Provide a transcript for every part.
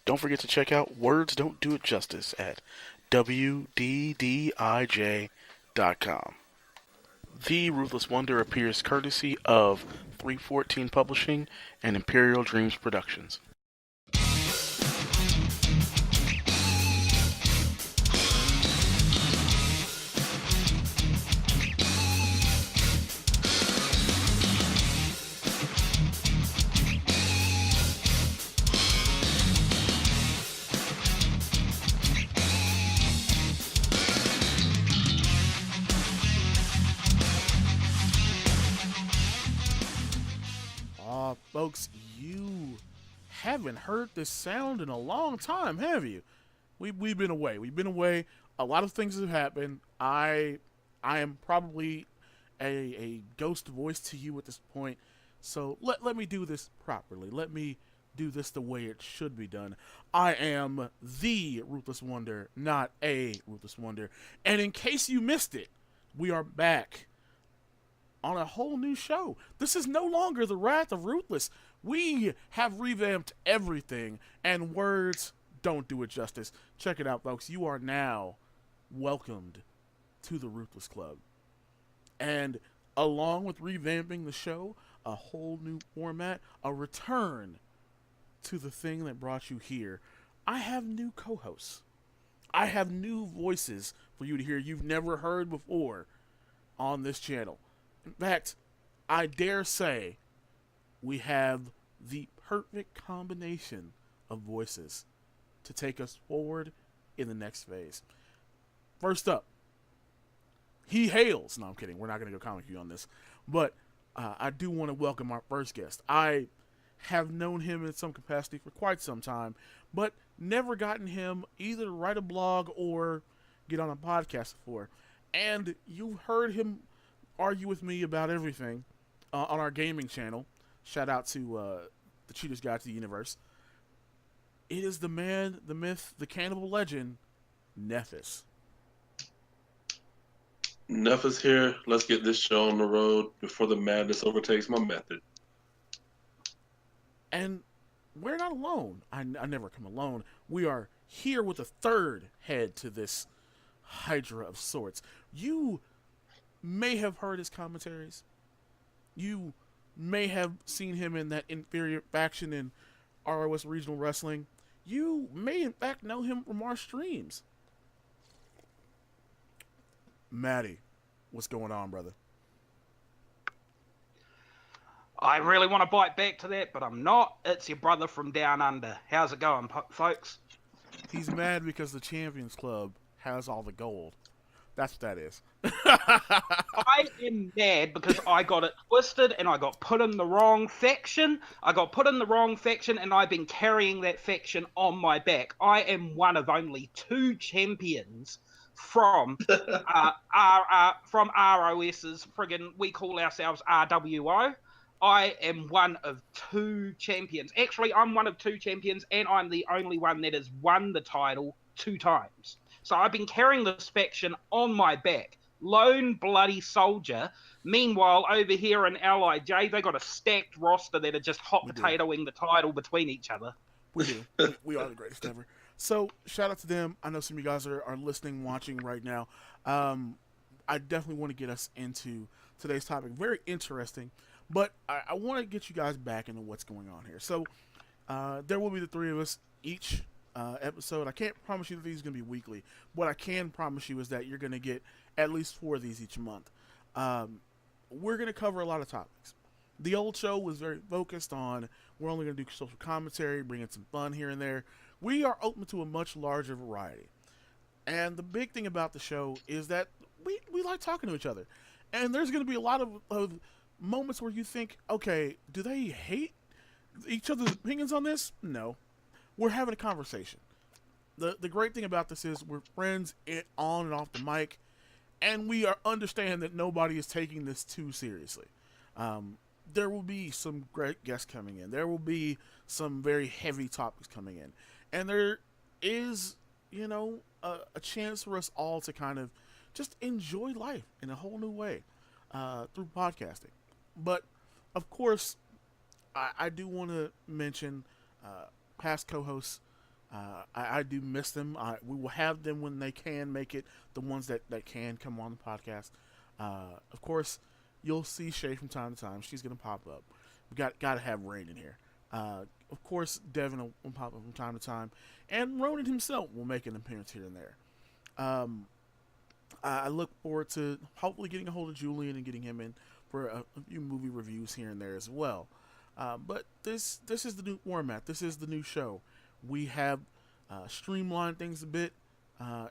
Don't forget to check out Words Don't Do It Justice at wddij.com. The Ruthless Wonder appears courtesy of 314 Publishing and Imperial Dreams Productions. Folks, you haven't heard this sound in a long time, have you? We've been away. We've been away. A lot of things have happened. I am probably a ghost voice to you at this point. So let me do this properly. Let me do this the way it should be done. I am the Ruthless Wonder, not a Ruthless Wonder. And in case you missed it, we are back on a whole new show. This is no longer the Wrath of Ruthless. We have revamped everything, and words don't do it justice. Check it out, folks. You are now welcomed to the Ruthless Club. And along with revamping the show, a whole new format, a return to the thing that brought you here, I have new co-hosts. I have new voices for you to hear you've never heard before on this channel. In fact, I dare say we have the perfect combination of voices to take us forward in the next phase. First up, he hails. No, I'm kidding. We're not going to go comic view on this. But I do want to welcome our first guest. I have known him in some capacity for quite some time, but never gotten him either to write a blog or get on a podcast before. And you've heard him argue with me about everything on our gaming channel. Shout out to the Cheater's Guide to the Universe. It is the man, the myth, the cannibal legend, Nefas. Nefas here. Let's get this show on the road before the madness overtakes my method. And we're not alone. I never come alone. We are here with a third head to this hydra of sorts. You may have heard his commentaries. You may have seen him in that inferior faction in ROS Regional Wrestling. You may, in fact, know him from our streams. Matty, what's going on, brother? I really want to bite back to that, but I'm not. It's your brother from down under. How's it going, folks? He's mad because the Champions Club has all the gold. That's what that is. I am mad because I got it twisted and I got put in the wrong faction. And I've been carrying that faction on my back. I am one of only two champions from from ROS's friggin' we call ourselves RWO. I am one of two champions. Actually, I'm one of two champions, and I'm the only one that has won the title 2 times. So I've been carrying this faction on my back. Lone bloody soldier. Meanwhile, over here in LIJ, they got a stacked roster that are just hot potatoing the title between each other. We do. We are the greatest ever. So, shout out to them. I know some of you guys are listening, watching right now. I definitely want to get us into today's topic. Very interesting. But I want to get you guys back into what's going on here. So, there will be the three of us each episode. I can't promise you that these are going to be weekly. What I can promise you is that you're going to get at least 4 of these each month. We're going to cover a lot of topics. The old show was very focused on we're only going to do social commentary, bringing some fun here and there. We are open to a much larger variety. And the big thing about the show is that we like talking to each other. And there's going to be a lot of moments where you think, okay, do they hate each other's opinions on this? No. We're having a conversation. The great thing about this is we're friends on and off the mic, and we understand that nobody is taking this too seriously. There will be some great guests coming in. There will be some very heavy topics coming in. And there is, a chance for us all to kind of just enjoy life in a whole new way through podcasting. But, of course, I do want to mention past co-hosts I do miss them. We will have them when they can make it. The ones that can come on the podcast. Of course, you'll see Shay from time to time. She's gonna pop up. We got to have Rain in here. Of course, Devin will pop up from time to time, and Ronan himself will make an appearance here and there. Um, I look forward to hopefully getting a hold of Julian and getting him in for a few movie reviews here and there as well. But this is the new format. This is the new show. We have streamlined things a bit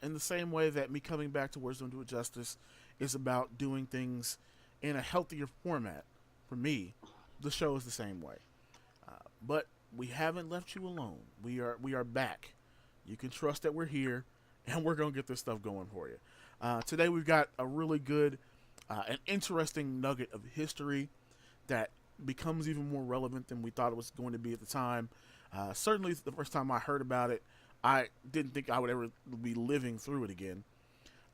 in the same way that me coming back to Words Don't Do It Justice is about doing things in a healthier format. For me, the show is the same way. But we haven't left you alone. We are back. You can trust that we're here, and we're gonna get this stuff going for you. Today we've got a really good, an interesting nugget of history that becomes even more relevant than we thought it was going to be at the time. Certainly, the first time I heard about it, I didn't think I would ever be living through it again.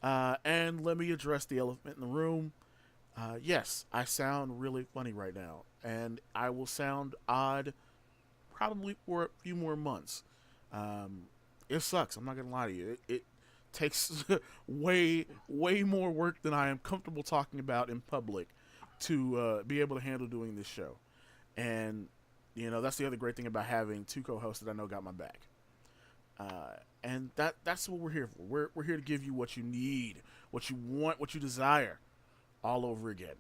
And let me address the elephant in the room. Yes, I sound really funny right now, and I will sound odd probably for a few more months. It sucks. I'm not gonna lie to you. It takes way more work than I am comfortable talking about in public to be able to handle doing this show. And that's the other great thing about having two co-hosts that I know got my back. And that's what we're here for. We're here to give you what you need, what you want, what you desire, all over again.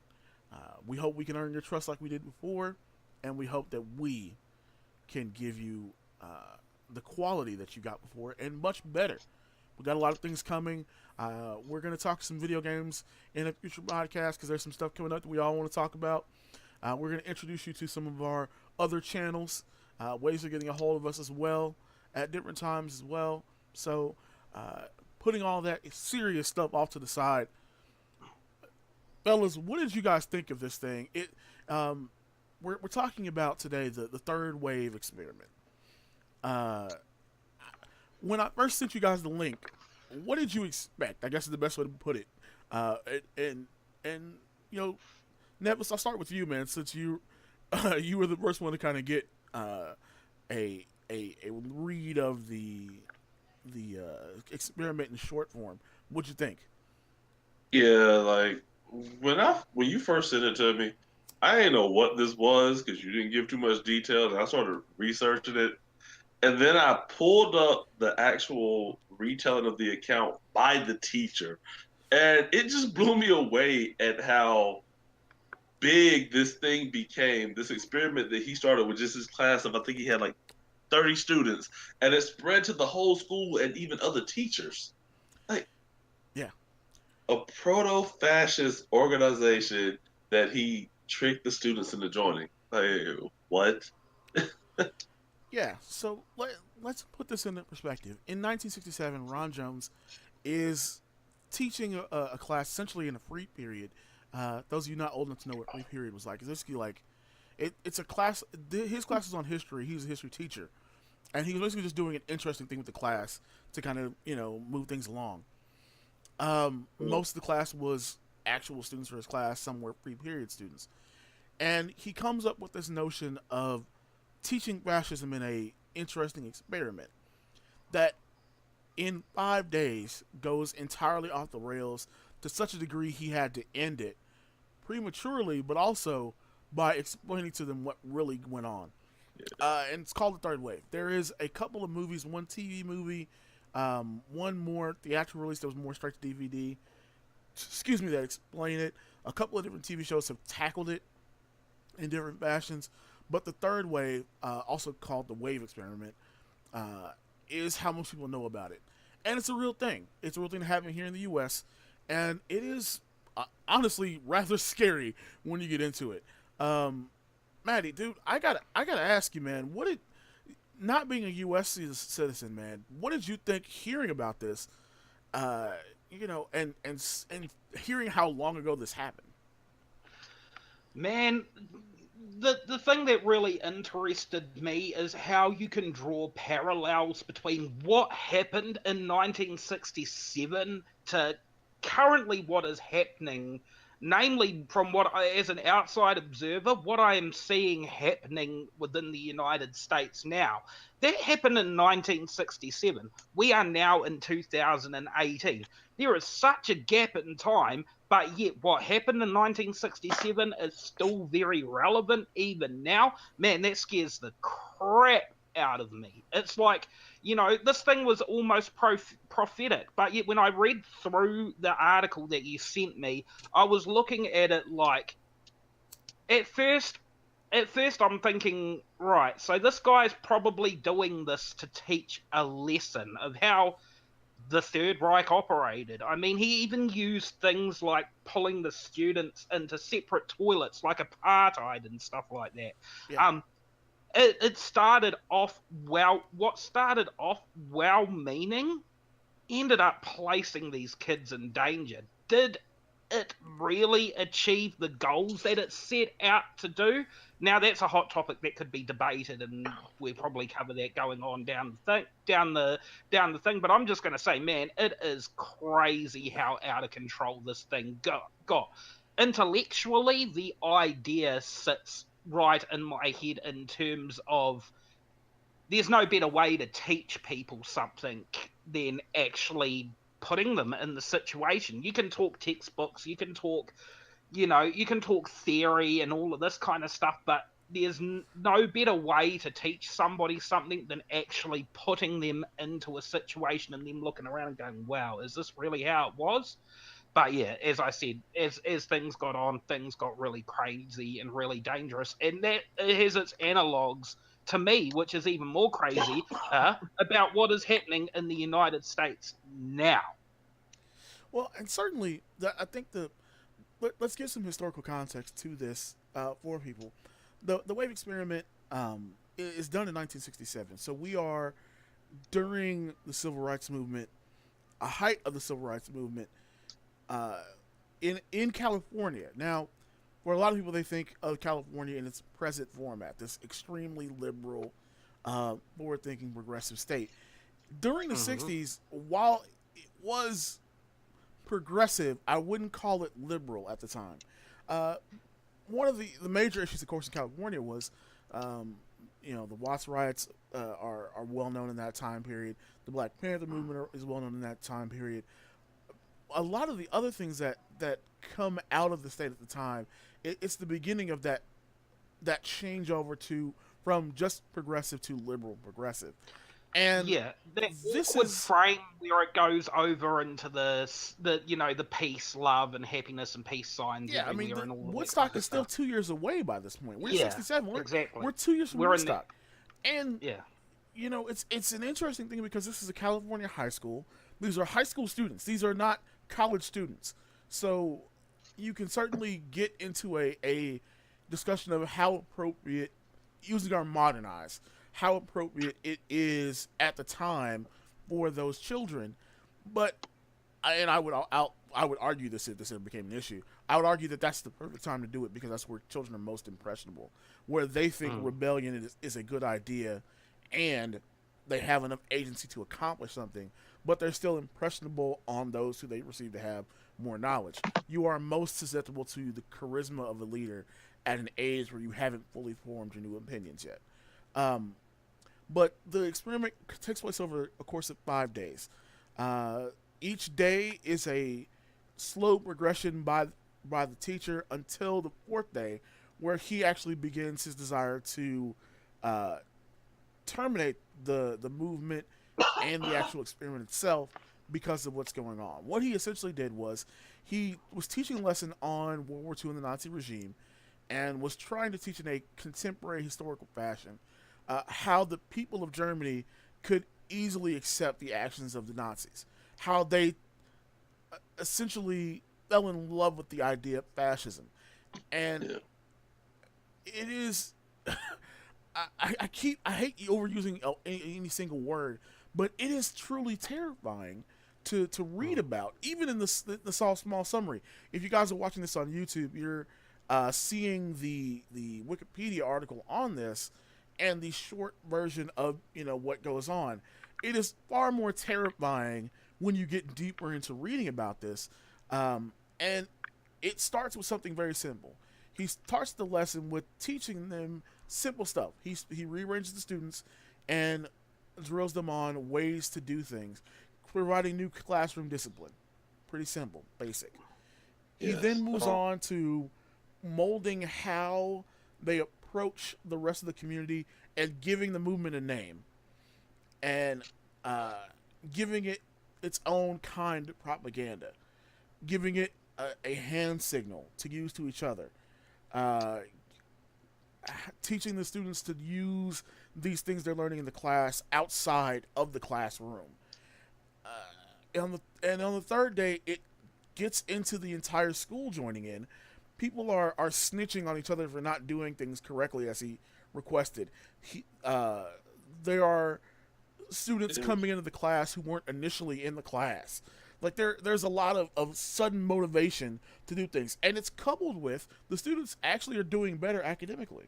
We hope we can earn your trust like we did before, and we hope that we can give you the quality that you got before and much better. We got a lot of things coming. We're going to talk some video games in a future podcast because there's some stuff coming up that we all want to talk about. We're going to introduce you to some of our other channels, ways of getting a hold of us as well at different times as well. So putting all that serious stuff off to the side, fellas, what did you guys think of this thing? We're talking about today the third wave experiment. When I first sent you guys the link, what did you expect? I guess is the best way to put it. And Nefas, I'll start with you, man, since you were the first one to kind of get a read of the experiment in short form. What'd you think? Yeah, like when you first sent it to me, I didn't know what this was because you didn't give too much detail, and I started researching it. And then I pulled up the actual retelling of the account by the teacher. And it just blew me away at how big this thing became, this experiment that he started with just his class of, I think he had like 30 students. And it spread to the whole school and even other teachers. Like, Yeah. a proto-fascist organization that he tricked the students into joining. Like, what? Yeah, so let's put this into perspective. In 1967, Ron Jones is teaching a class essentially in a free period. Those of you not old enough to know what free period was like, it's basically like it's a class. His class is on history. He's a history teacher, and he was basically just doing an interesting thing with the class to kind of move things along. Most of the class was actual students for his class. Some were free period students, and he comes up with this notion of teaching fascism in a interesting experiment that in 5 days goes entirely off the rails to such a degree he had to end it prematurely, but also by explaining to them what really went on. And it's called the third wave. There is a couple of movies, one TV movie, one more theatrical release that was more straight to DVD, that explain it. A couple of different TV shows have tackled it in different fashions. But the third wave, also called the wave experiment, is how most people know about it. And it's a real thing. It's a real thing happening here in the U.S. And it is, honestly, rather scary when you get into it. Matty, dude, I gotta ask you, man, not being a U.S. citizen, man, what did you think hearing about this, and hearing how long ago this happened? Man, the thing that really interested me is how you can draw parallels between what happened in 1967 to currently what is happening namely from what I, as an outside observer, what I am seeing happening within the United States now. That happened in 1967. We are now in 2018. There is such a gap in time, but yet what happened in 1967 is still very relevant even now. Man, that scares the crap out of me. It's like, this thing was almost prophetic, but yet when I read through the article that you sent me, I was looking at it like, at first I'm thinking, right, so this guy's probably doing this to teach a lesson of how the Third Reich operated. I mean, he even used things like pulling the students into separate toilets, like apartheid and stuff like that. Yeah. It started off well. What started off well meaning ended up placing these kids in danger. Did it really achieve the goals that it set out to do? Now that's a hot topic that could be debated, and we'll probably cover that going on down the thing. But I'm just going to say, man, it is crazy how out of control this thing got. Intellectually, the idea sits right in my head in terms of there's no better way to teach people something than actually putting them in the situation. You can talk textbooks, you can talk, you can talk theory and all of this kind of stuff, but there's no better way to teach somebody something than actually putting them into a situation and them looking around and going, wow, is this really how it was? But yeah, as I said, as things got on, things got really crazy and really dangerous, and that has its analogues to me, which is even more crazy, about what is happening in the United States now. Well, and certainly, I think let's give some historical context to this for people. The wave experiment is done in 1967, so we are during the civil rights movement, a height of the civil rights movement, in California. Now, for a lot of people, they think of California in its present format, this extremely liberal, forward-thinking, progressive state. During the '60s, while it was progressive, I wouldn't call it liberal at the time. One of the major issues, of course, in California was, the Watts riots are well known in that time period. The Black Panther movement is well known in that time period. A lot of the other things that come out of the state at the time, it's the beginning of that changeover from just progressive to liberal progressive. And yeah, that this awkward is frame where it goes over into the peace, love, and happiness and peace signs yeah. I mean, everywhere and all of that Woodstock kind of is still stuff. 2 years away by this point. We're in Yeah, '67. exactly. We're 2 years from We're in the, Woodstock, and yeah. it's an interesting thing because this is a California high school. These are high school students. These are not college students. So you can certainly get into a discussion of how appropriate, using our modern eyes, how appropriate it is at the time for those children. But I would argue this if this ever became an issue. I would argue that that's the perfect time to do it because that's where children are most impressionable, where they think rebellion is a good idea, and they have enough agency to accomplish something, but they're still impressionable on those who they receive to have more knowledge. You are most susceptible to the charisma of a leader at an age where you haven't fully formed your new opinions yet. But the experiment takes place over a course of 5 days. Each day is a slow progression by the teacher until the fourth day, where he actually begins his desire to terminate the movement and the actual experiment itself because of what's going on. What he essentially did was he was teaching a lesson on World War II and the Nazi regime, and was trying to teach in a contemporary historical fashion how the people of Germany could easily accept the actions of the Nazis, how they essentially fell in love with the idea of fascism. And it is I hate overusing any single word, but it is truly terrifying to read about, even in the small summary. If you guys are watching this on YouTube, you're seeing the Wikipedia article on this and the short version of what goes on. It is far more terrifying when you get deeper into reading about this, and it starts with something very simple. He starts the lesson with teaching them simple stuff. He rearranges the students and drills them on ways to do things, providing new classroom discipline. Pretty simple, basic. He Yes. then moves on to molding how they approach the rest of the community and giving the movement a name and giving it its own kind of propaganda, giving it a hand signal to use to each other, teaching the students to use these things they're learning in the class outside of the classroom. And on the third day, it gets into the entire school joining in. People are snitching on each other for not doing things correctly as he requested. There are students coming into the class who weren't initially in the class. Like there's a lot of sudden motivation to do things, and it's coupled with the students actually are doing better academically.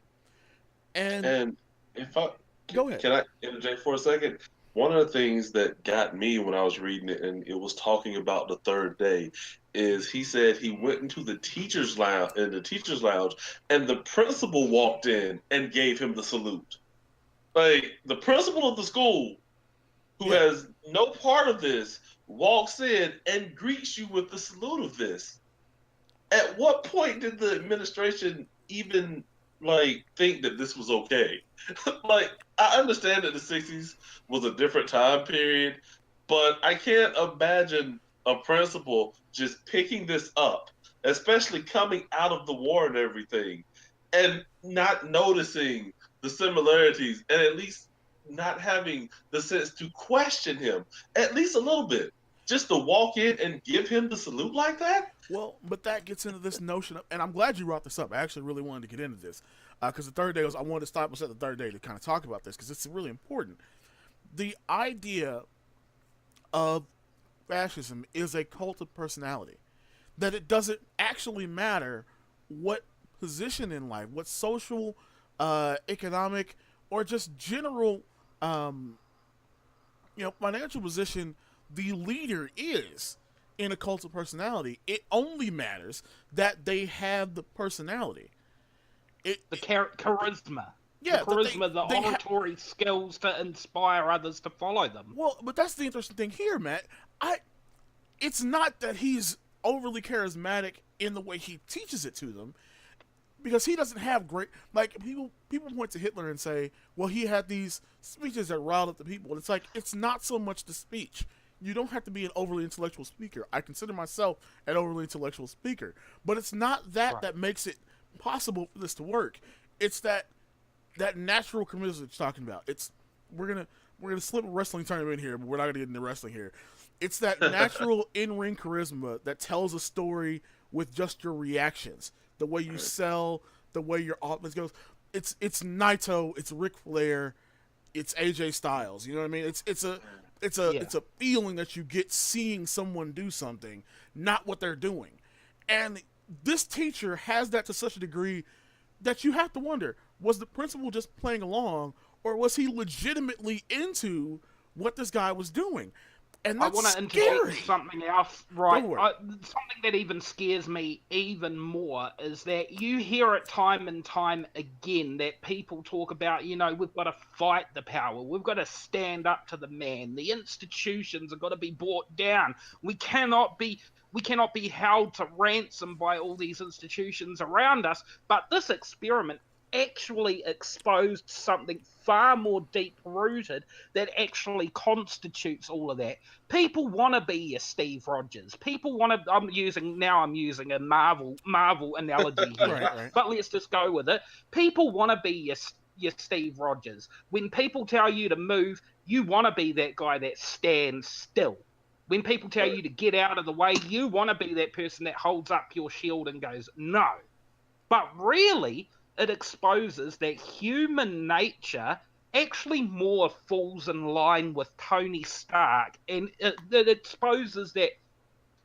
And if I go ahead. can I interject for a second? One of the things that got me when I was reading it, and it was talking about the third day, is he said he went into the teachers' lounge, and the principal walked in and gave him the salute. Like the principal of the school, who has no part of this, walks in and greets you with the salute of this. At what point did the administration even think that this was okay? Like, I understand that the 60s was a different time period, but I can't imagine a principal just picking this up, especially coming out of the war and everything, and not noticing the similarities, and at least not having the sense to question him at least a little bit. Just to walk in and give him the salute like that? Well, but that gets into this notion of, and I'm glad you brought this up. I actually really wanted to get into this because the third day I wanted to stop us at the third day to kind of talk about this because it's really important. The idea of fascism is a cult of personality. That it doesn't actually matter what position in life, what social, economic, or just general, financial position the leader is in a cult of personality. It only matters that they have the personality. The charisma. Yeah, the charisma, the oratory skills to inspire others to follow them. Well, but that's the interesting thing here, Matt. It's not that he's overly charismatic in the way he teaches it to them, because he doesn't have great, people point to Hitler and say, well, he had these speeches that riled up the people. And it's like, it's not so much the speech. You don't have to be an overly intellectual speaker. I consider myself an overly intellectual speaker, but it's not that that makes it possible for this to work. It's that natural charisma that you're talking about. We're gonna slip a wrestling term in here, but we're not gonna get into wrestling here. It's that natural in-ring charisma that tells a story with just your reactions, the way you sell, the way your offense goes. It's Naito, it's Ric Flair, it's AJ Styles. You know what I mean? It's a feeling that you get seeing someone do something, not what they're doing. And this teacher has that to such a degree that you have to wonder, was the principal just playing along, or was he legitimately into what this guy was doing? And that's I want to interject something else, right? Something that even scares me even more is that you hear it time and time again that people talk about, we've got to fight the power. We've got to stand up to the man. The institutions have got to be brought down. We cannot be held to ransom by all these institutions around us. But this experiment actually exposed something far more deep-rooted that actually constitutes all of that. People want to be your Steve Rogers. People want to. I'm using a Marvel analogy here, right. But let's just go with it. People want to be your Steve Rogers. When people tell you to move, you want to be that guy that stands still. When people tell you to get out of the way, you want to be that person that holds up your shield and goes, no. But really, it exposes that human nature actually more falls in line with Tony Stark, and it exposes that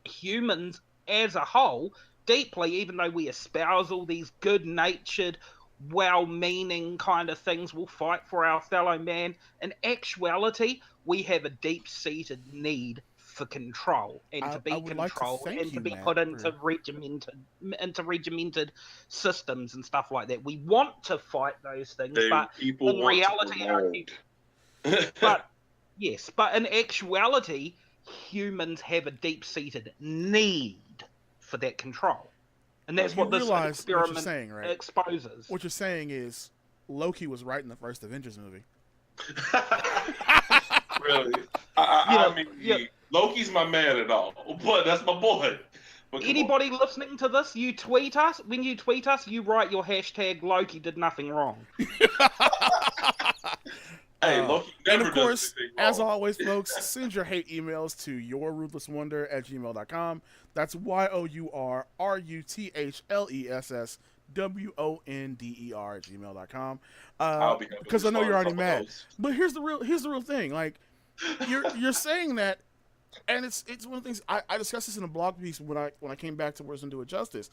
humans as a whole, deeply, even though we espouse all these good-natured, well-meaning kind of things, we'll fight for our fellow man, in actuality, we have a deep-seated need for control and to I be would like to controlled thank and to you, be Matt, put into for- regimented systems and stuff like that. We want to fight those things, but People in want to reality, but yes, but in actuality, humans have a deep-seated need for that control, and that's You what this realize what you're experiment saying, right? exposes. What you're saying is Loki was right in the first Avengers movie. Really? Yeah, I mean, yeah. Loki's my man and all, but that's my boy. But come on. Anybody listening to this, you tweet us. When you tweet us, you write your hashtag Loki did nothing wrong. Hey, Loki And never of course, does anything wrong. as always, folks, send your hate emails to yourruthlesswonder@gmail.com. That's yourruthlesswonder@gmail.com. I'll be happy Because to I know you're already respond to some of mad. those. But here's the real thing. Like, you're saying that, and it's one of the things I discussed this in a blog piece when I came back to Words Don't Do It Justice.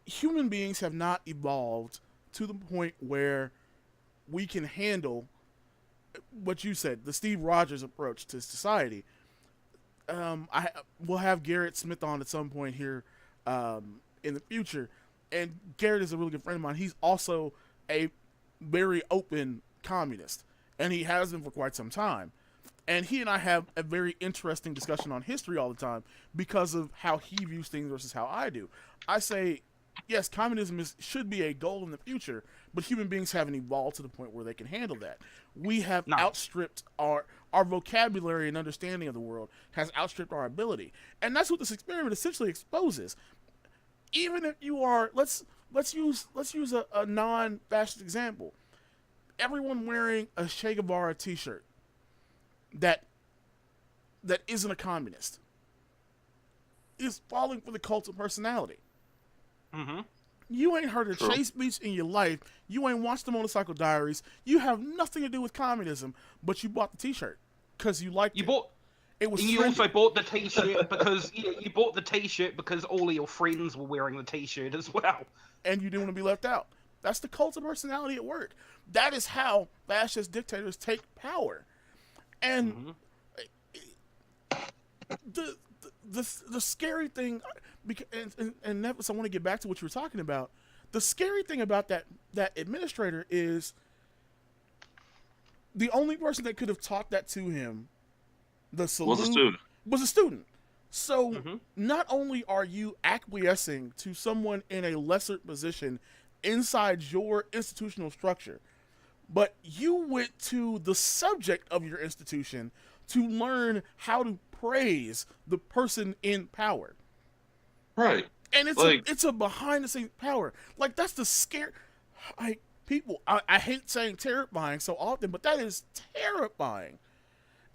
Human beings have not evolved to the point where we can handle what you said, the Steve Rogers approach to society. We'll have Garrett Smith on at some point here in the future, and Garrett is a really good friend of mine. He's also a very open communist, and he has been for quite some time. And he and I have a very interesting discussion on history all the time because of how he views things versus how I do. I say, yes, communism should be a goal in the future, but human beings haven't evolved to the point where they can handle that. We have outstripped our vocabulary and understanding of the world has outstripped our ability, and that's what this experiment essentially exposes. Even if you are, let's use a non-fascist example. Everyone wearing a Che Guevara T-shirt that isn't a communist is falling for the cult of personality. Mm-hmm. You ain't heard a Chase speech in your life. You ain't watched the Motorcycle Diaries. You have nothing to do with communism, but you bought the T-shirt because you liked it. It was. And you also bought the T-shirt because you bought the T-shirt because all of your friends were wearing the T-shirt as well. And you didn't want to be left out. That's the cult of personality at work. That is how fascist dictators take power. And the scary thing, and Nefas, I want to get back to what you were talking about. The scary thing about that administrator is the only person that could have taught that to him, the salute, was a student. So not only are you acquiescing to someone in a lesser position inside your institutional structure, but you went to the subject of your institution to learn how to praise the person in power. Right. And it's a behind the scenes power. Like, that's the scare. People, I hate saying terrifying so often, but that is terrifying.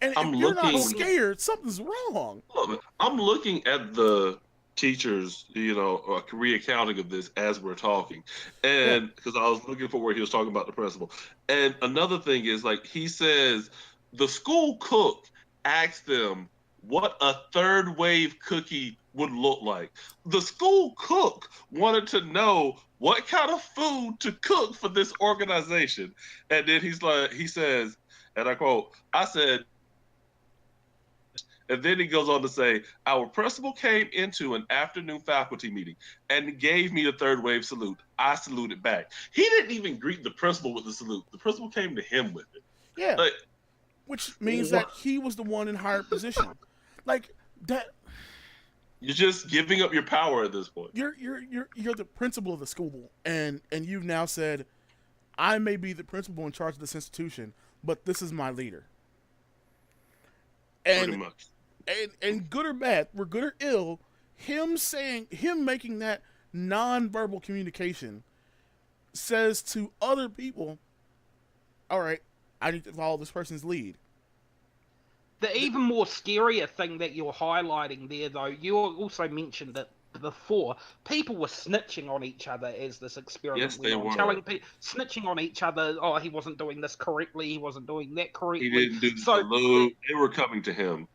And if you're not scared, something's wrong. Look, I'm looking at the teachers, recounting of this as we're talking, and because I was looking for where he was talking about the principal. And another thing is, like, he says the school cook asked them what a third wave cookie would look like. The school cook wanted to know what kind of food to cook for this organization. And then he says, and I quote, I said, and then he goes on to say, our principal came into an afternoon faculty meeting and gave me the third wave salute. I saluted back. He didn't even greet the principal with the salute. The principal came to him with it. Yeah. Which means that he was the one in higher position. Like, that. You're just giving up your power at this point. You're the principal of the school, and you've now said, I may be the principal in charge of this institution, but this is my leader. And, pretty much. And good or bad, we're good or ill, him making that non-verbal communication says to other people, all right, I need to follow this person's lead. The even more scarier thing that you're highlighting there, though, you also mentioned that before, people were snitching on each other as this experiment went on. Telling people, snitching on each other, oh, he wasn't doing this correctly, he wasn't doing that correctly. He didn't do the salute. They were coming to him.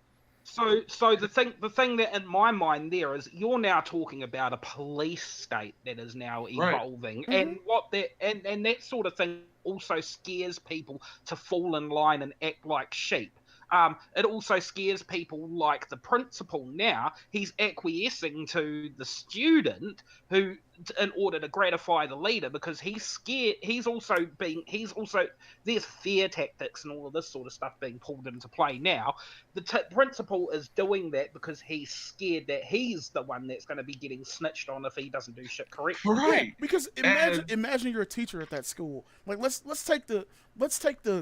So the thing that in my mind there is you're now talking about a police state that is now evolving, right. And what that and that sort of thing also scares people to fall in line and act like sheep. It also scares people like the principal now. He's acquiescing to the student who, in order to gratify the leader, because he's scared. He's also, there's fear tactics and all of this sort of stuff being pulled into play now. The principal is doing that because he's scared that he's the one that's going to be getting snitched on if he doesn't do shit correctly. Right. Because imagine you're a teacher at that school. Like let's take the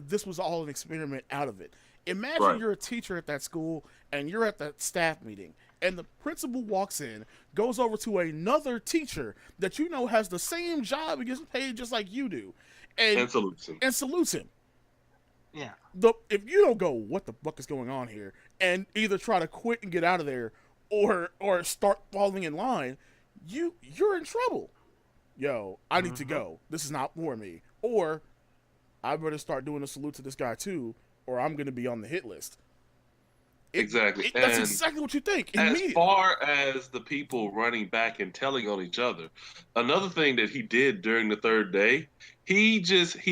this was all an experiment out of it. Imagine you're a teacher at that school and you're at that staff meeting and the principal walks in, goes over to another teacher that you know has the same job and gets paid just like you do, and salutes him. Yeah. If you don't go, what the fuck is going on here, and either try to quit and get out of there, or start falling in line, you're in trouble. Yo, I need to go. This is not for me. Or I better start doing a salute to this guy too, or I'm going to be on the hit list. Exactly. That's exactly what you think. As far as the people running back and telling on each other, another thing that he did during the third day, he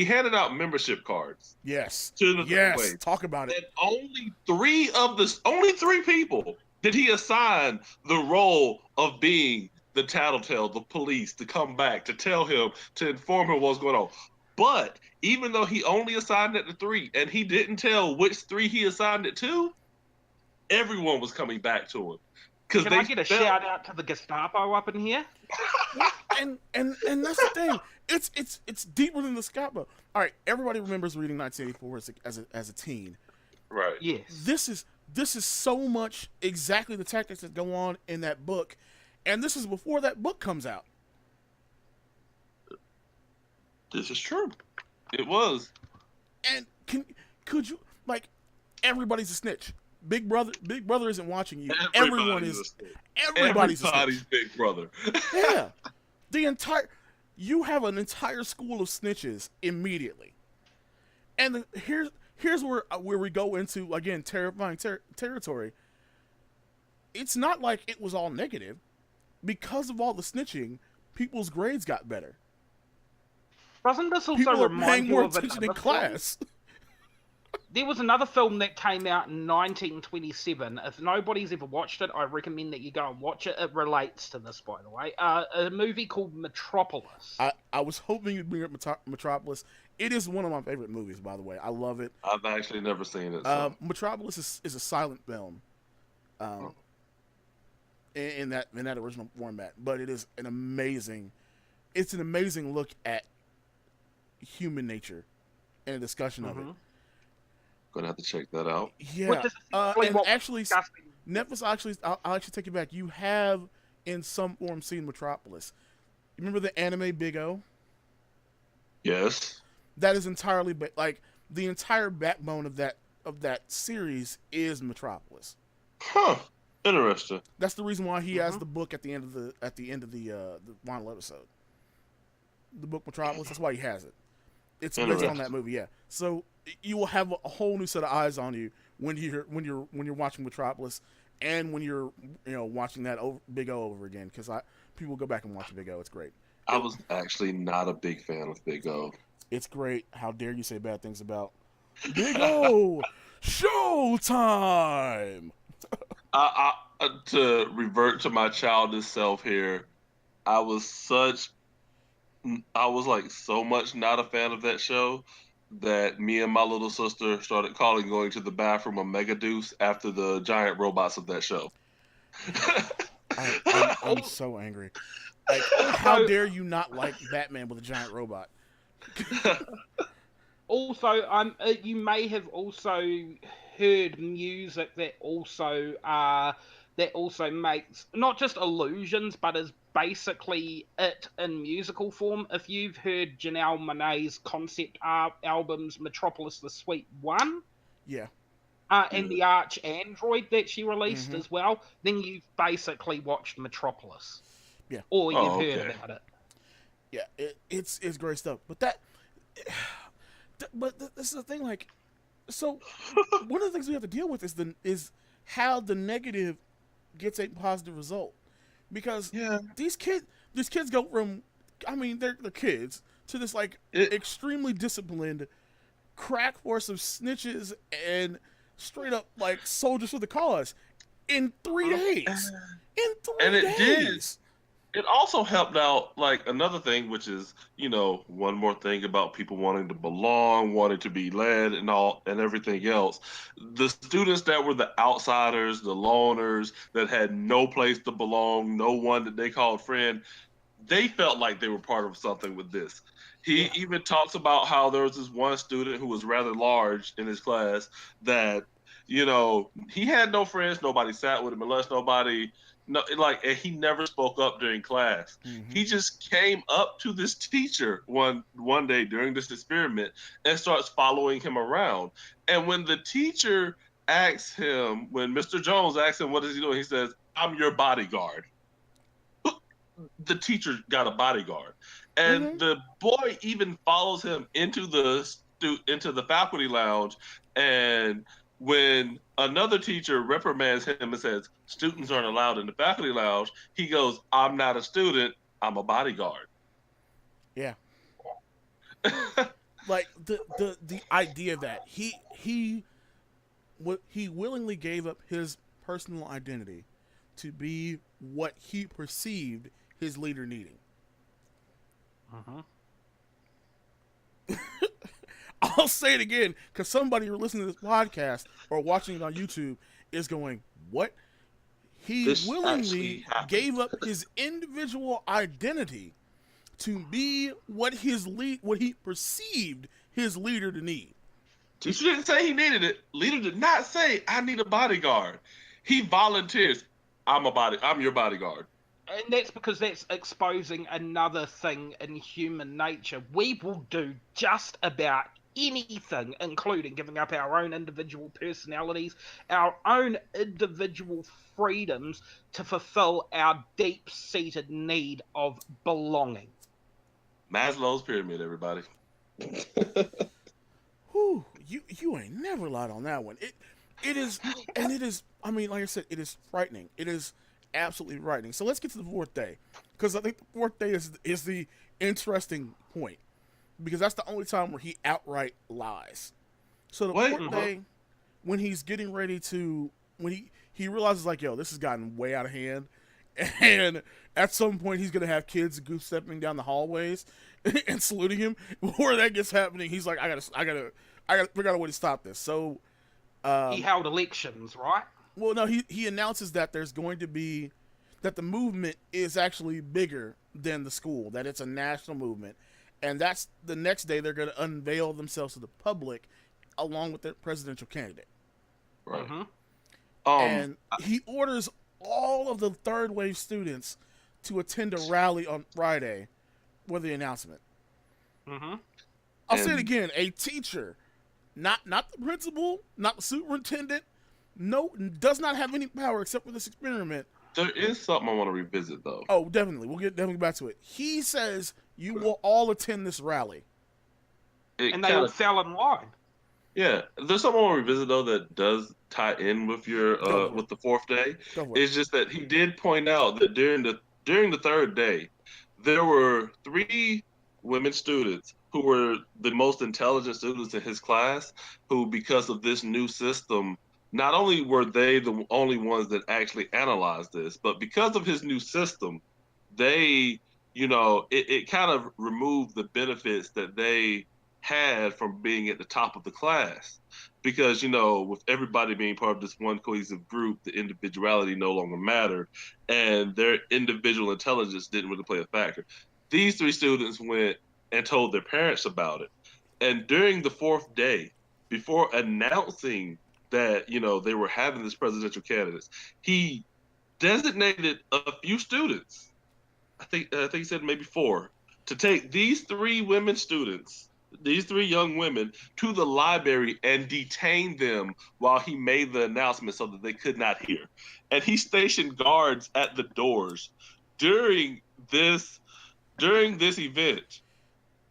handed out membership cards. Yes. To the yes. Talk about it. And only three people did he assign the role of being the tattletale, the police, to come back, to tell him, to inform him what's going on. But even though he only assigned it to 3, and he didn't tell which 3 he assigned it to, everyone was coming back to him. Can I get a shout out to the Gestapo up in here? and that's the thing. It's deeper than the Gestapo. All right, everybody remembers reading 1984 as a teen. Right. Yes. This is so much exactly the tactics that go on in that book, and this is before that book comes out. This is true. It was. And could you, like, everybody's a snitch. Big brother isn't watching you. Everybody's a snitch. Big brother. Yeah. You have an entire school of snitches immediately. And here's where we go into, again, terrifying territory. It's not like it was all negative. Because of all the snitching, people's grades got better. Doesn't this also People are remind paying you more of attention in another class? There was another film that came out in 1927. If nobody's ever watched it, I recommend that you go and watch it. It relates to this, by the way. A movie called Metropolis. I was hoping you'd bring up Metropolis. It is one of my favorite movies, by the way. I love it. I've actually never seen it. So. Metropolis is a silent film, in that original format, but it is an amazing look at human nature and a discussion of it. Gonna have to check that out. Yeah, and actually, Nefas, I'll actually take you back. You have, in some form, seen Metropolis. You remember the anime Big O? Yes. That is entirely like the entire backbone of that series is Metropolis. Huh. Interesting. That's the reason why he has the book at the end of the final episode. The book Metropolis. That's why he has it. It's based on that movie. Yeah. So you will have a whole new set of eyes on you when you're watching Metropolis, and when you're watching that Big O over again, because people go back and watch Big O. It's great. I was actually not a big fan of Big O. It's great. How dare you say bad things about Big O? Showtime. To revert to my childish self here, I was like so much not a fan of that show that me and my little sister started calling going to the bathroom a mega deuce after the giant robots of that show. I'm so angry. Like, how dare you not like Batman with a giant robot? Also, you may have also heard music that also makes not just illusions, but is basically it in musical form. If you've heard Janelle Monáe's concept albums Metropolis the Sweet One, yeah, and the Arch Android that she released as well, then you've basically watched Metropolis. Yeah. Or you've heard about it. Yeah, it's great stuff. But this is the thing, like, so one of the things we have to deal with is how the negative gets a positive result. Because these kids go from, I mean, they're kids, to this like extremely disciplined crack force of snitches and straight up like soldiers for the cause in 3 days. In 3 And it did. days. It also helped out, like, another thing, which is, one more thing about people wanting to belong, wanting to be led, and everything else. The students that were the outsiders, the loners, that had no place to belong, no one that they called friend, they felt like they were part of something with this. He even talks about how there was this one student who was rather large in his class that, he had no friends, nobody sat with him, unless nobody, no, like, and he never spoke up during class. Mm-hmm. He just came up to this teacher one day during this experiment and starts following him around. And when the teacher asks him, when Mr. Jones asks him, what is he doing? He says, "I'm your bodyguard." The teacher got a bodyguard, and the boy even follows him into the faculty lounge. And when another teacher reprimands him and says students aren't allowed in the faculty lounge, he goes, "I'm not a student, I'm a bodyguard." Yeah. Like the idea that he willingly gave up his personal identity to be what he perceived his leader needing. I'll say it again because somebody listening to this podcast or watching it on YouTube is going, "What?" He This willingly actually happened. gave up his individual identity to be what he perceived his leader to need. Teacher didn't say he needed it. Leader did not say, "I need a bodyguard." He volunteers. I'm your bodyguard. And that's because that's exposing another thing in human nature. We will do just about anything, including giving up our own individual personalities, our own individual freedoms, to fulfill our deep-seated need of belonging. Maslow's pyramid, everybody. Whew, you ain't never lied on that one. It is, and it is. I mean, like I said, it is frightening. It is absolutely frightening. So let's get to the fourth day, because I think the fourth day is the interesting point, because that's the only time where he outright lies. So the fourth day, when he's getting ready to, when he realizes, like, yo, this has gotten way out of hand, and at some point he's gonna have kids goose stepping down the hallways and saluting him. Before that gets happening, he's like, I gotta figure out a way to stop this. So he held elections, right? well, no, he announces that there's going to be, that the movement is actually bigger than the school, that it's a national movement, and that's the next day they're going to unveil themselves to the public along with their presidential candidate. Right. And he orders all of the third wave students to attend a rally on Friday for the announcement. I'll say it again: a teacher, not the principal, not the superintendent, does not have any power except for this experiment. There is something I want to revisit, though. Oh, definitely. We'll get definitely back to it. He says you will all attend this rally. And they all fell in line. Yeah, there's something I want to revisit, though, that does tie in with your with the fourth day. It's just that he did point out that during the third day, there were 3 women students who were the most intelligent students in his class, who, because of this new system, not only were they the only ones that actually analyzed this, but because of his new system, they, it kind of removed the benefits that they had from being at the top of the class. Because, with everybody being part of this one cohesive group, the individuality no longer mattered, and their individual intelligence didn't really play a factor. These 3 students went and told their parents about it. And during the fourth day, before announcing that, they were having this presidential candidates, he designated a few students, I think he said maybe 4, to take these 3 women students, these 3 young women, to the library and detain them while he made the announcement so that they could not hear. And he stationed guards at the doors during this event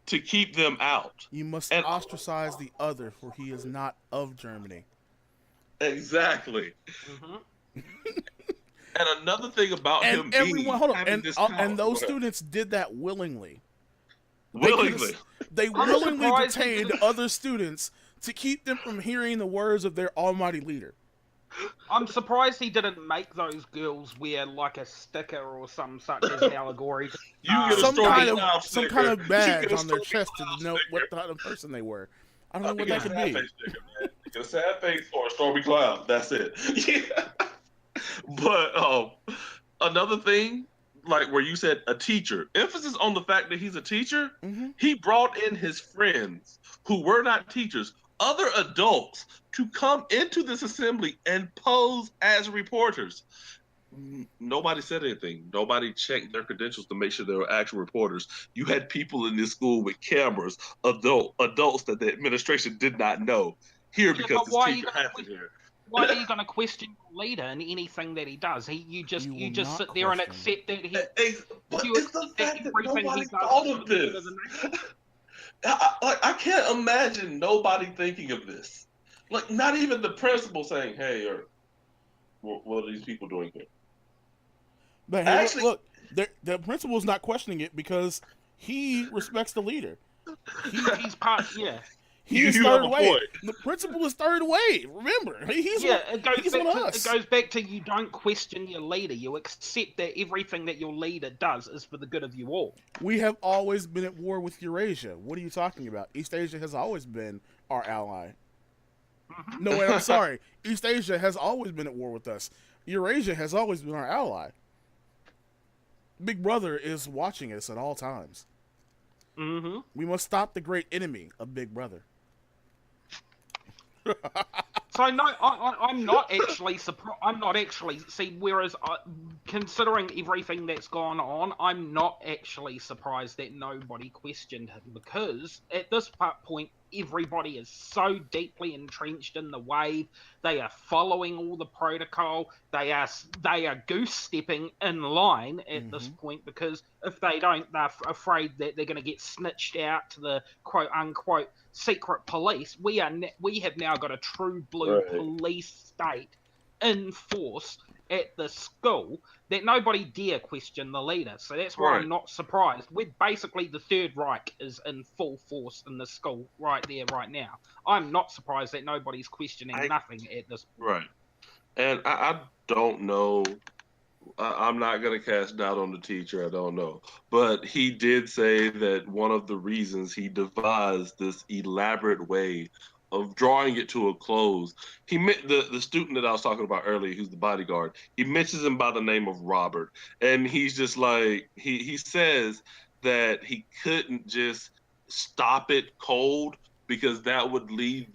to keep them out. You must ostracize the other, for he is not of Germany. Exactly. And another thing about him being this power, and those students did that willingly. Willingly. They willingly detained other students to keep them from hearing the words of their almighty leader. I'm surprised he didn't make those girls wear like a sticker or some such as an allegory. You get a Some Stormy kind of Cloud some sticker. kind of You badge get a on their Stormy chest to Cloud denote what sticker. kind of person they were. I don't know You what get that a could sad be. face sticker, man. You get a sad face or a Stormy Cloud. That's it. Yeah. But another thing, like where you said a teacher, emphasis on the fact that he's a teacher. Mm-hmm. He brought in his friends who were not teachers, other adults, to come into this assembly and pose as reporters. Nobody said anything. Nobody checked their credentials to make sure they were actual reporters. You had people in this school with cameras, adults that the administration did not know here Yeah, because but this teacher has it here. why are you going to question your leader in anything that he does? You will just not sit there and question. accept that But you it's the accept fact that everything nobody he does thought is of for the good this. of the nation. I can't imagine nobody thinking of this. Like, not even the principal saying, "Hey, or what are these people doing here?" But hey, Actually, look, the principal's not questioning it because he respects the leader. He's part, yeah. He is you have third a way. point. The principal is third way. Remember, he's Yeah, one of us. it goes back to you don't question your leader. You accept that everything that your leader does is for the good of you all. We have always been at war with Eurasia. What are you talking about? East Asia has always been our ally. No, wait, I'm sorry. East Asia has always been at war with us. Eurasia has always been our ally. Big Brother is watching us at all times. Mm-hmm. We must stop the great enemy of Big Brother. So no, I'm not actually surprised. I'm not actually see. Whereas, considering everything that's gone on, I'm not actually surprised that nobody questioned him because at this point, everybody is so deeply entrenched in the wave. They are following all the protocol. They are goose stepping in line at this point because if they don't, they're afraid that they're going to get snitched out to the quote unquote secret police. We have now got a true blue police state in force at the school that nobody dare question the leader. So that's why I'm not surprised. We're basically the Third Reich is in full force in the school right there, right now. I'm not surprised that nobody's questioning nothing at this point. Right. And I don't know. I'm not going to cast doubt on the teacher. I don't know. But he did say that one of the reasons he devised this elaborate way of drawing it to a close, he met the student that I was talking about earlier, who's the bodyguard. He mentions him by the name of Robert. And he's just like, he says that he couldn't just stop it cold because that would leave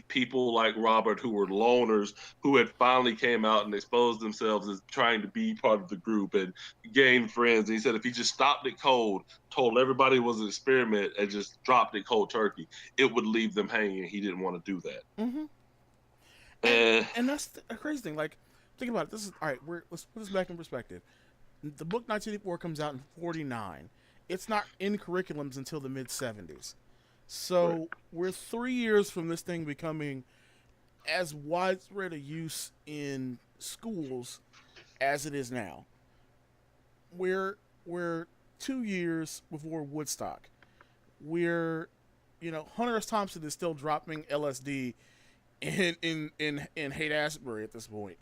people like Robert who were loners who had finally came out and exposed themselves as trying to be part of the group and gain friends. And he said if he just stopped it cold, told everybody it was an experiment, and just dropped it cold turkey, it would leave them hanging. He didn't want to do that. Mm-hmm. And that's a crazy thing. Like, think about it. This is all right. Let's put this back in perspective. The book 1984 comes out in 1949. It's not in curriculums until the mid 1970s. So we're 3 years from this thing becoming as widespread a use in schools as it is now. We're 2 years before Woodstock. Hunter S. Thompson is still dropping LSD in Haight-Ashbury at this point.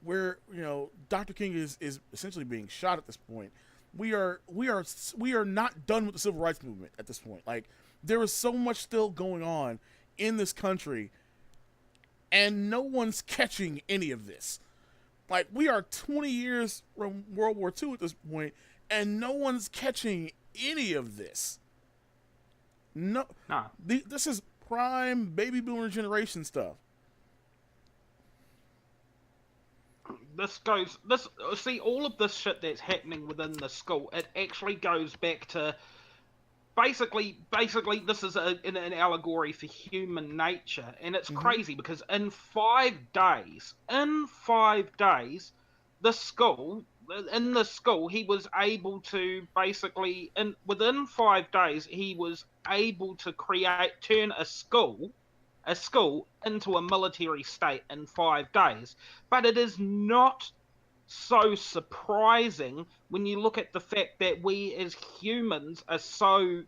Dr. King is essentially being shot at this point. We are not done with the civil rights movement at this point. Like, there is so much still going on in this country, and no one's catching any of this. Like, we are 20 years from World War II at this point, and no one's catching any of this. No, this is prime baby boomer generation stuff. All of this shit that's happening within the school, it actually goes back to basically this is an allegory for human nature, and it's crazy because in 5 days, the school he was able to basically within 5 days he was able to turn a school into a military state in 5 days. But it is not so surprising when you look at the fact that we as humans are so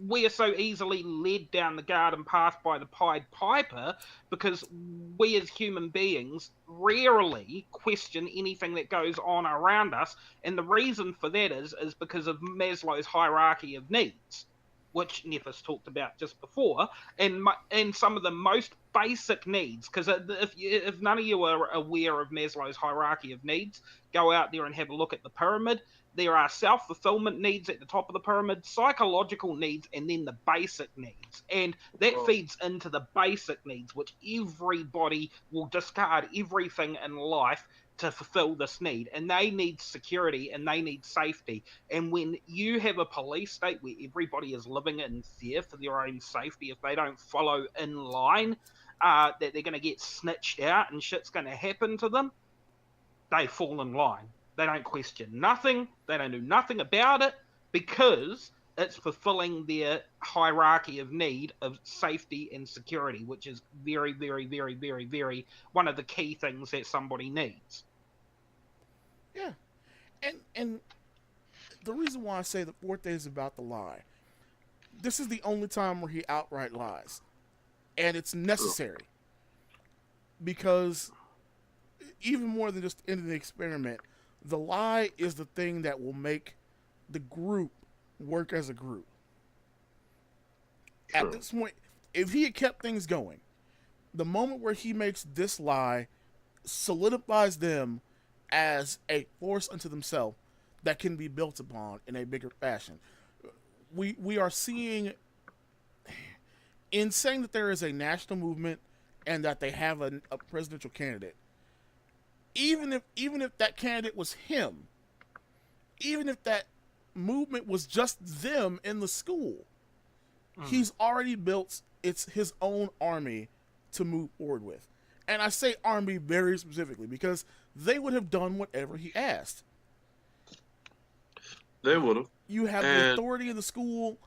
we are so easily led down the garden path by the Pied Piper because we as human beings rarely question anything that goes on around us. And the reason for that is because of Maslow's hierarchy of needs, which Nefas talked about just before, and some of the most basic needs. Because if none of you are aware of Maslow's hierarchy of needs, go out there and have a look at the pyramid. There are self fulfillment needs at the top of the pyramid, psychological needs, and then the basic needs. And that feeds into the basic needs, which everybody will discard everything in life to fulfill this need. And they need security and they need safety. And when you have a police state where everybody is living in fear for their own safety, if they don't follow in line, that they're going to get snitched out and shit's going to happen to them, they fall in line. They don't question nothing. They don't do nothing about it because it's fulfilling their hierarchy of need of safety and security, which is very, very, very, very, very one of the key things that somebody needs. Yeah, and the reason why I say the fourth day is about the lie, this is the only time where he outright lies, and it's necessary because even more than just ending the experiment, the lie is the thing that will make the group work as a group. True. At this point, if he had kept things going, the moment where he makes this lie solidifies them as a force unto themselves that can be built upon in a bigger fashion. We are seeing, in saying that there is a national movement and that they have a presidential candidate, even if that candidate was him, even if that movement was just them in the school, he's already built his own army to move forward with. And I say army very specifically because they would have done whatever he asked. They would have. You have the authority of the school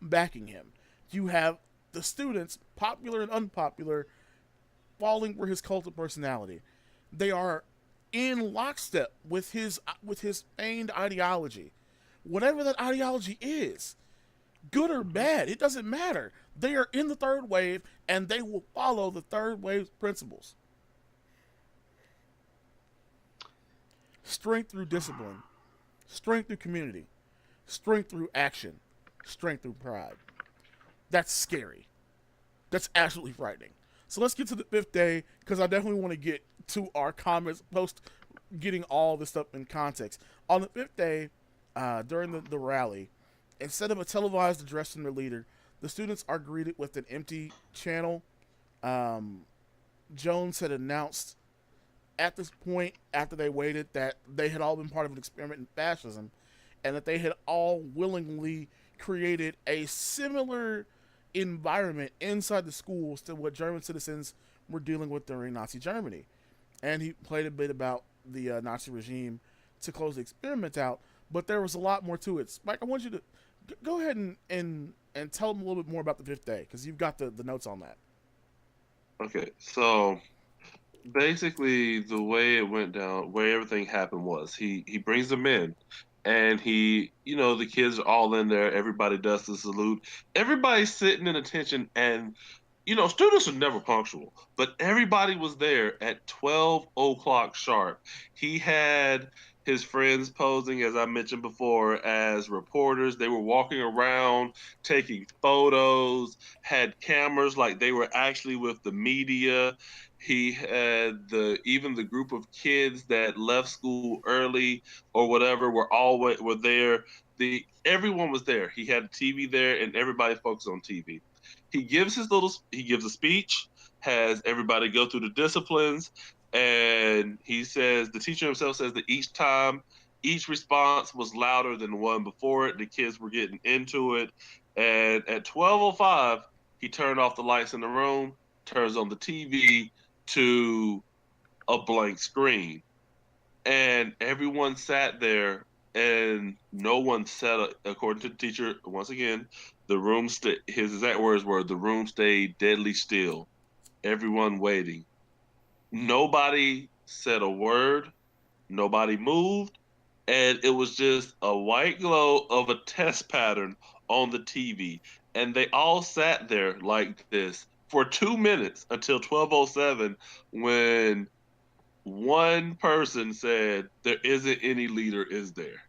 backing him. You have the students, popular and unpopular, falling for his cult of personality. They are in lockstep with his feigned ideology. Whatever that ideology is, good or bad, it doesn't matter. They are in the third wave and they will follow the third wave's principles. Strength through discipline, strength through community, strength through action, strength through pride. That's scary. That's absolutely frightening. So let's get to the fifth day because I definitely want to get to our comments post getting all this stuff in context. On the fifth day, during the rally, instead of a televised address from their leader, the students are greeted with an empty channel. Jones had announced at this point, after they waited, that they had all been part of an experiment in fascism and that they had all willingly created a similar environment inside the schools to what German citizens were dealing with during Nazi Germany. And he played a bit about the Nazi regime to close the experiment out, but there was a lot more to it. Spike, I want you to go ahead and tell them a little bit more about the fifth day because you've got the notes on that. Okay, so basically the way it went down, where everything happened was he brings them in and the kids are all in there, everybody does the salute, everybody's sitting in attention, and students are never punctual, but everybody was there at 12 o'clock sharp. He had his friends posing, as I mentioned before, as reporters. They were walking around, taking photos, had cameras like they were actually with the media. He had even the group of kids that left school early or whatever were there. Everyone was there. He had a TV there, and everybody focused on TV. He gives a speech, has everybody go through the disciplines, and the teacher himself says that each response was louder than the one before it. The kids were getting into it, and at 12:05, he turned off the lights in the room, turns on the TV to a blank screen, and everyone sat there. And no one said, according to the teacher, once again, his exact words were, the room stayed deadly still. Everyone waiting. Nobody said a word. Nobody moved. And it was just a white glow of a test pattern on the TV, and they all sat there like this for 2 minutes until 12:07, when one person said, "There isn't any leader, is there?"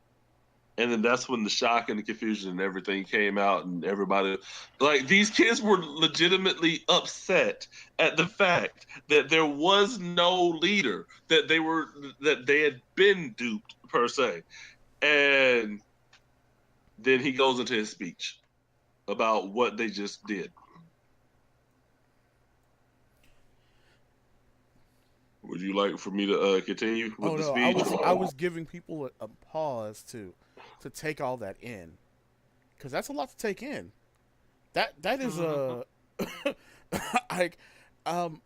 And then that's when the shock and the confusion and everything came out, and everybody, like, these kids were legitimately upset at the fact that there was no leader, that they had been duped per se. And then he goes into his speech about what they just did. Would you like for me to continue with Oh the no, speech? I was giving people a pause to take all that in, because that's a lot to take in. That is a like um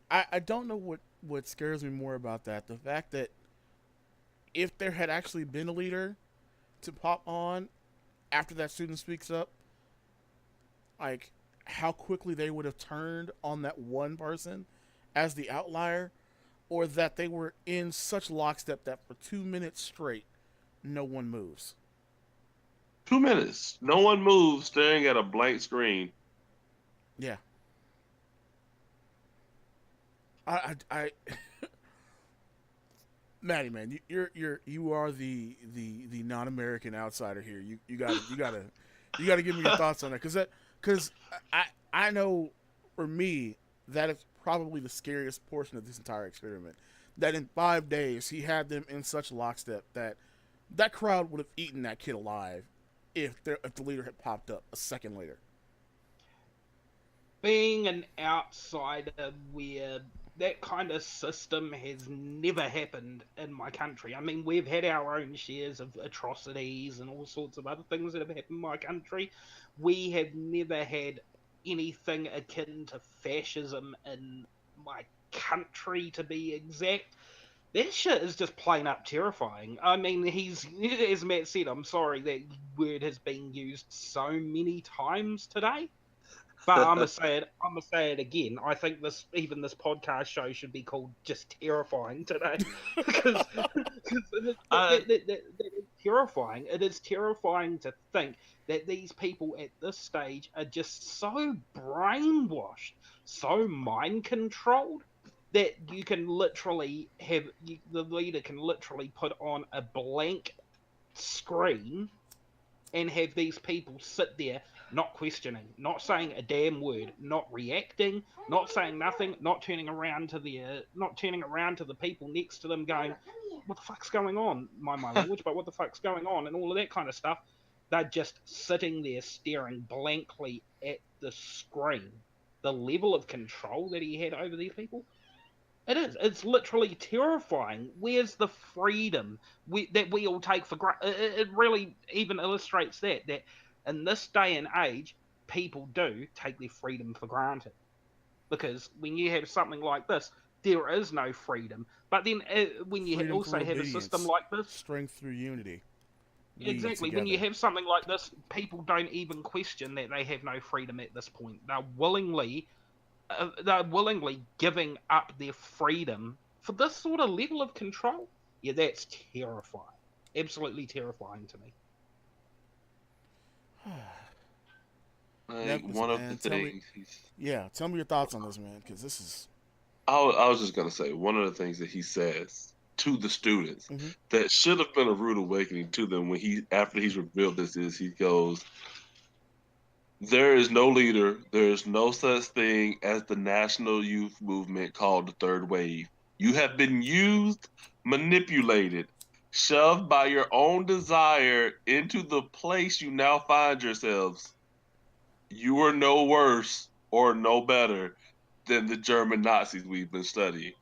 I don't know what scares me more about that, the fact that if there had actually been a leader to pop on after that student speaks up, like how quickly they would have turned on that one person as the outlier, or that they were in such lockstep that for 2 minutes straight, no one moves. 2 minutes. No one moves, staring at a blank screen. Yeah, I Maddie, man, you are the non-American outsider here. You gotta give me your thoughts on that, because I know for me that is probably the scariest portion of this entire experiment. That in 5 days he had them in such lockstep that that crowd would have eaten that kid alive if the leader had popped up a second later. Being an outsider where that kind of system has never happened in my country. I mean, we've had our own shares of atrocities and all sorts of other things that have happened in my country. We have never had anything akin to fascism in my country, to be exact. That shit is just plain up terrifying. I mean, as Matt said, I'm sorry that word has been used so many times today. But I'm gonna say it again. I think this podcast show should be called "Just Terrifying" today, because I, that is terrifying. It is terrifying to think that these people at this stage are just so brainwashed, so mind controlled, that you can literally the leader can literally put on a blank screen and have these people sit there not questioning, not saying a damn word, not reacting, not saying nothing, not turning around to the people next to them going, what the fuck's going on? Mind my language, but what the fuck's going on? And all of that kind of stuff. They're just sitting there staring blankly at the screen. The level of control that he had over these people, it is. It's literally terrifying. Where's the freedom that we all take for granted? It really even illustrates that in this day and age, people do take their freedom for granted. Because when you have something like this, there is no freedom. But then when you Freedom also through have a system obedience, like this, strength through unity. We exactly, when you together. have something like this, people don't even question that they have no freedom at this point. They're willingly giving up their freedom for this sort of level of control. Yeah, that's terrifying. Absolutely terrifying to me. like, Nefas, one of the man, tell me. things he's. Yeah, tell me your thoughts on this, man, because this is. I was just gonna say, one of the things that he says to the students Mhm. that should have been a rude awakening to them, when he after he's revealed this, is he goes, "There is no leader. There is no such thing as the national youth movement called the third wave. You have been used, manipulated, shoved by your own desire into the place you now find yourselves. You are no worse or no better than the German Nazis we've been studying."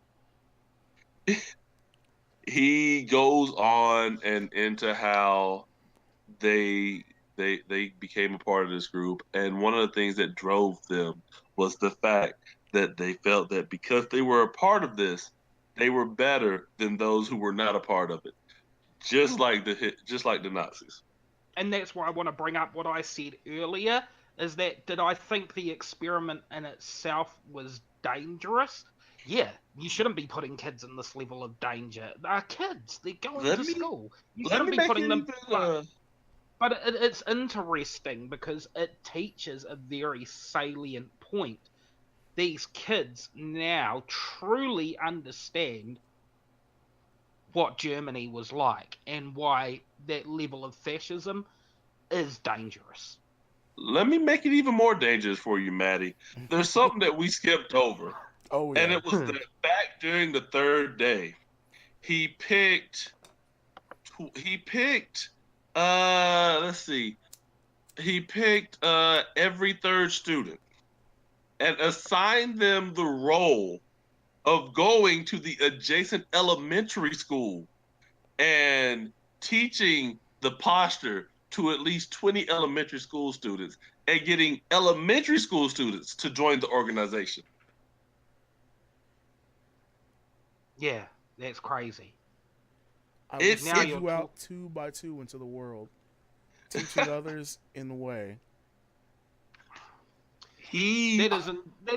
He goes on and into how they they became a part of this group, and one of the things that drove them was the fact that they felt that because they were a part of this, they were better than those who were not a part of it, just like the Nazis. And that's why I want to bring up what I said earlier, is that did I think the experiment in itself was dangerous? Yeah, you shouldn't be putting kids in this level of danger. They're kids. They're going Let to me school. You let shouldn't me be make putting it them. even But But it's interesting because it teaches a very salient point. These kids now truly understand what Germany was like and why that level of fascism is dangerous. Let me make it even more dangerous for you, Maddie. There's something that we skipped over, Oh and yeah. it was that back during the third day, he picked. He picked. Let's see. He picked every third student and assigned them the role of going to the adjacent elementary school and teaching the posture to at least 20 elementary school students and getting elementary school students to join the organization. Yeah, that's crazy. I will It's Now send it you're you talking. out 2 by 2 into the world, teaching others in the way. he That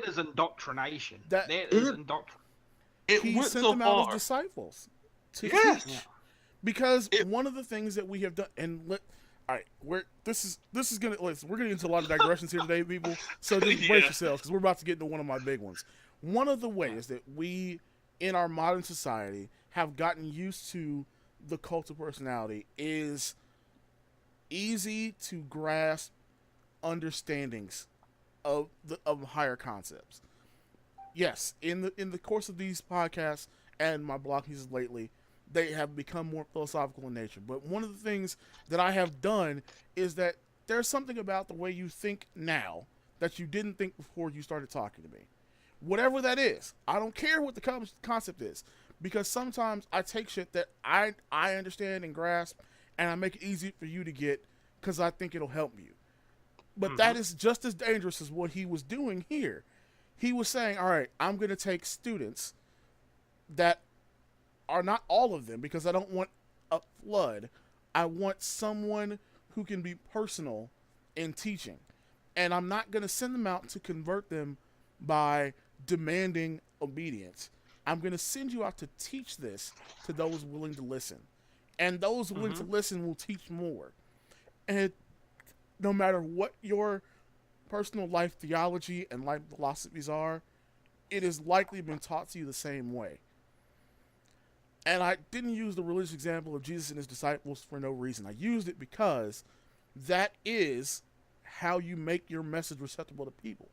is indoctrination. That That is it, indoctrination. it he went sent so them out as far. disciples to Yes. Yeah. teach. Because It one of the things that we have done, all right, this is gonna listen. We're getting into a lot of digressions here today, people. So just brace yeah. yourselves because we're about to get into one of my big ones. One of the ways that we, in our modern society, have gotten used to the cult of personality is easy to grasp understandings of higher concepts. Yes, in the course of these podcasts and my blog pieces lately, they have become more philosophical in nature. But one of the things that I have done is that there's something about the way you think now that you didn't think before you started talking to me. Whatever that is, I don't care what the concept is, because sometimes I take shit that I understand and grasp, and I make it easy for you to get because I think it'll help you. But that is just as dangerous as what he was doing here. He was saying, all right, I'm going to take students that are not all of them because I don't want a flood. I want someone who can be personal in teaching. And I'm not going to send them out to convert them by demanding obedience. I'm going to send you out to teach this to those willing to listen. And those willing to listen will teach more. And no matter what your personal life theology and life philosophies are, it has likely been taught to you the same way. And I didn't use the religious example of Jesus and his disciples for no reason. I used it because that is how you make your message receptible to people.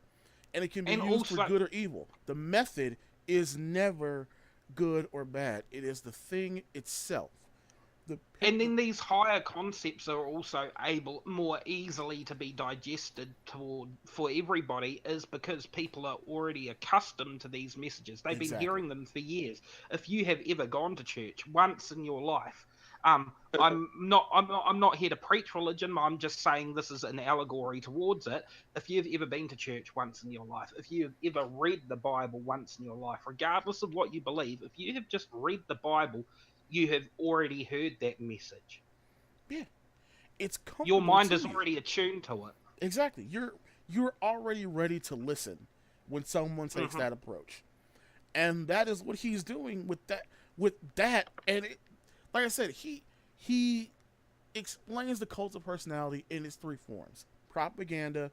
And it can be And used for also, good or evil. The method is never good or bad. It is the thing itself. and then these higher concepts are also able more easily to be digested for everybody, is because people are already accustomed to these messages. They've been Exactly. hearing them for years. If you have ever gone to church once in your life, I'm not here to preach religion. I'm just saying this is an allegory towards it. If you've ever been to church once in your life, if you've ever read the Bible once in your life, regardless of what you believe, if you have just read the Bible, you have already heard that message. Yeah, it's Your comfortable mind to is you. already attuned to it. Exactly. You're already ready to listen when someone takes that approach. And that is what he's doing with that and it, like I said, he explains the cult of personality in its three forms: propaganda,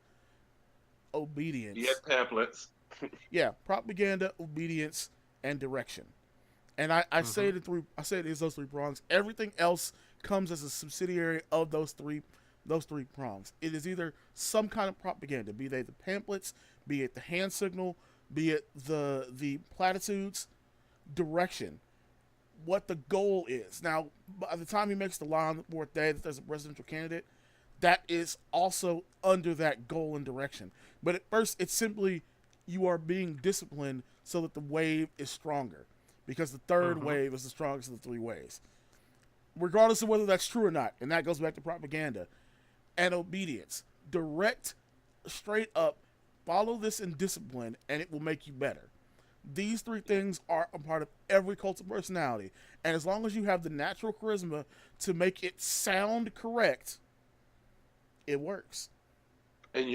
He had obedience. pamphlets. Yeah, propaganda, obedience, and direction. And I say it is those three prongs. Everything else comes as a subsidiary of those three prongs. It is either some kind of propaganda, be they the pamphlets, be it the hand signal, be it the platitudes, direction, what the goal is. Now, by the time he makes the line on the fourth day that there's a presidential candidate, that is also under that goal and direction. But at first, it's simply you are being disciplined so that the wave is stronger, because the third wave is the strongest of the three waves, regardless of whether that's true or not. And that goes back to propaganda and obedience. Direct, straight up, follow this in discipline, and it will make you better. These three things are a part of every cult of personality. And as long as you have the natural charisma to make it sound correct, it works. And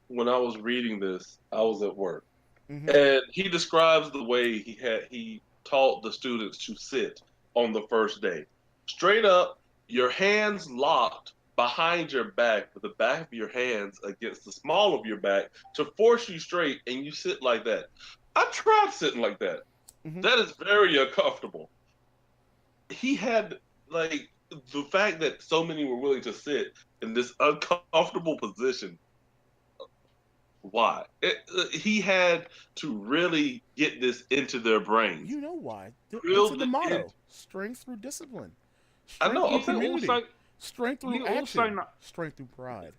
when I was reading this, I was at work. Mm-hmm. And he describes the way he taught the students to sit on the first day. Straight up, your hands locked behind your back with the back of your hands against the small of your back to force you straight, and you sit like that. I tried sitting like that. Mhm. That is very uncomfortable. He had like the fact that so many were willing to sit in this uncomfortable position. Why? He had to really get this into their brains. You know why? It's Drilled in the it in. motto: strength through discipline, I strength know. through I'm saying, community, strength through you action, also know, strength through pride.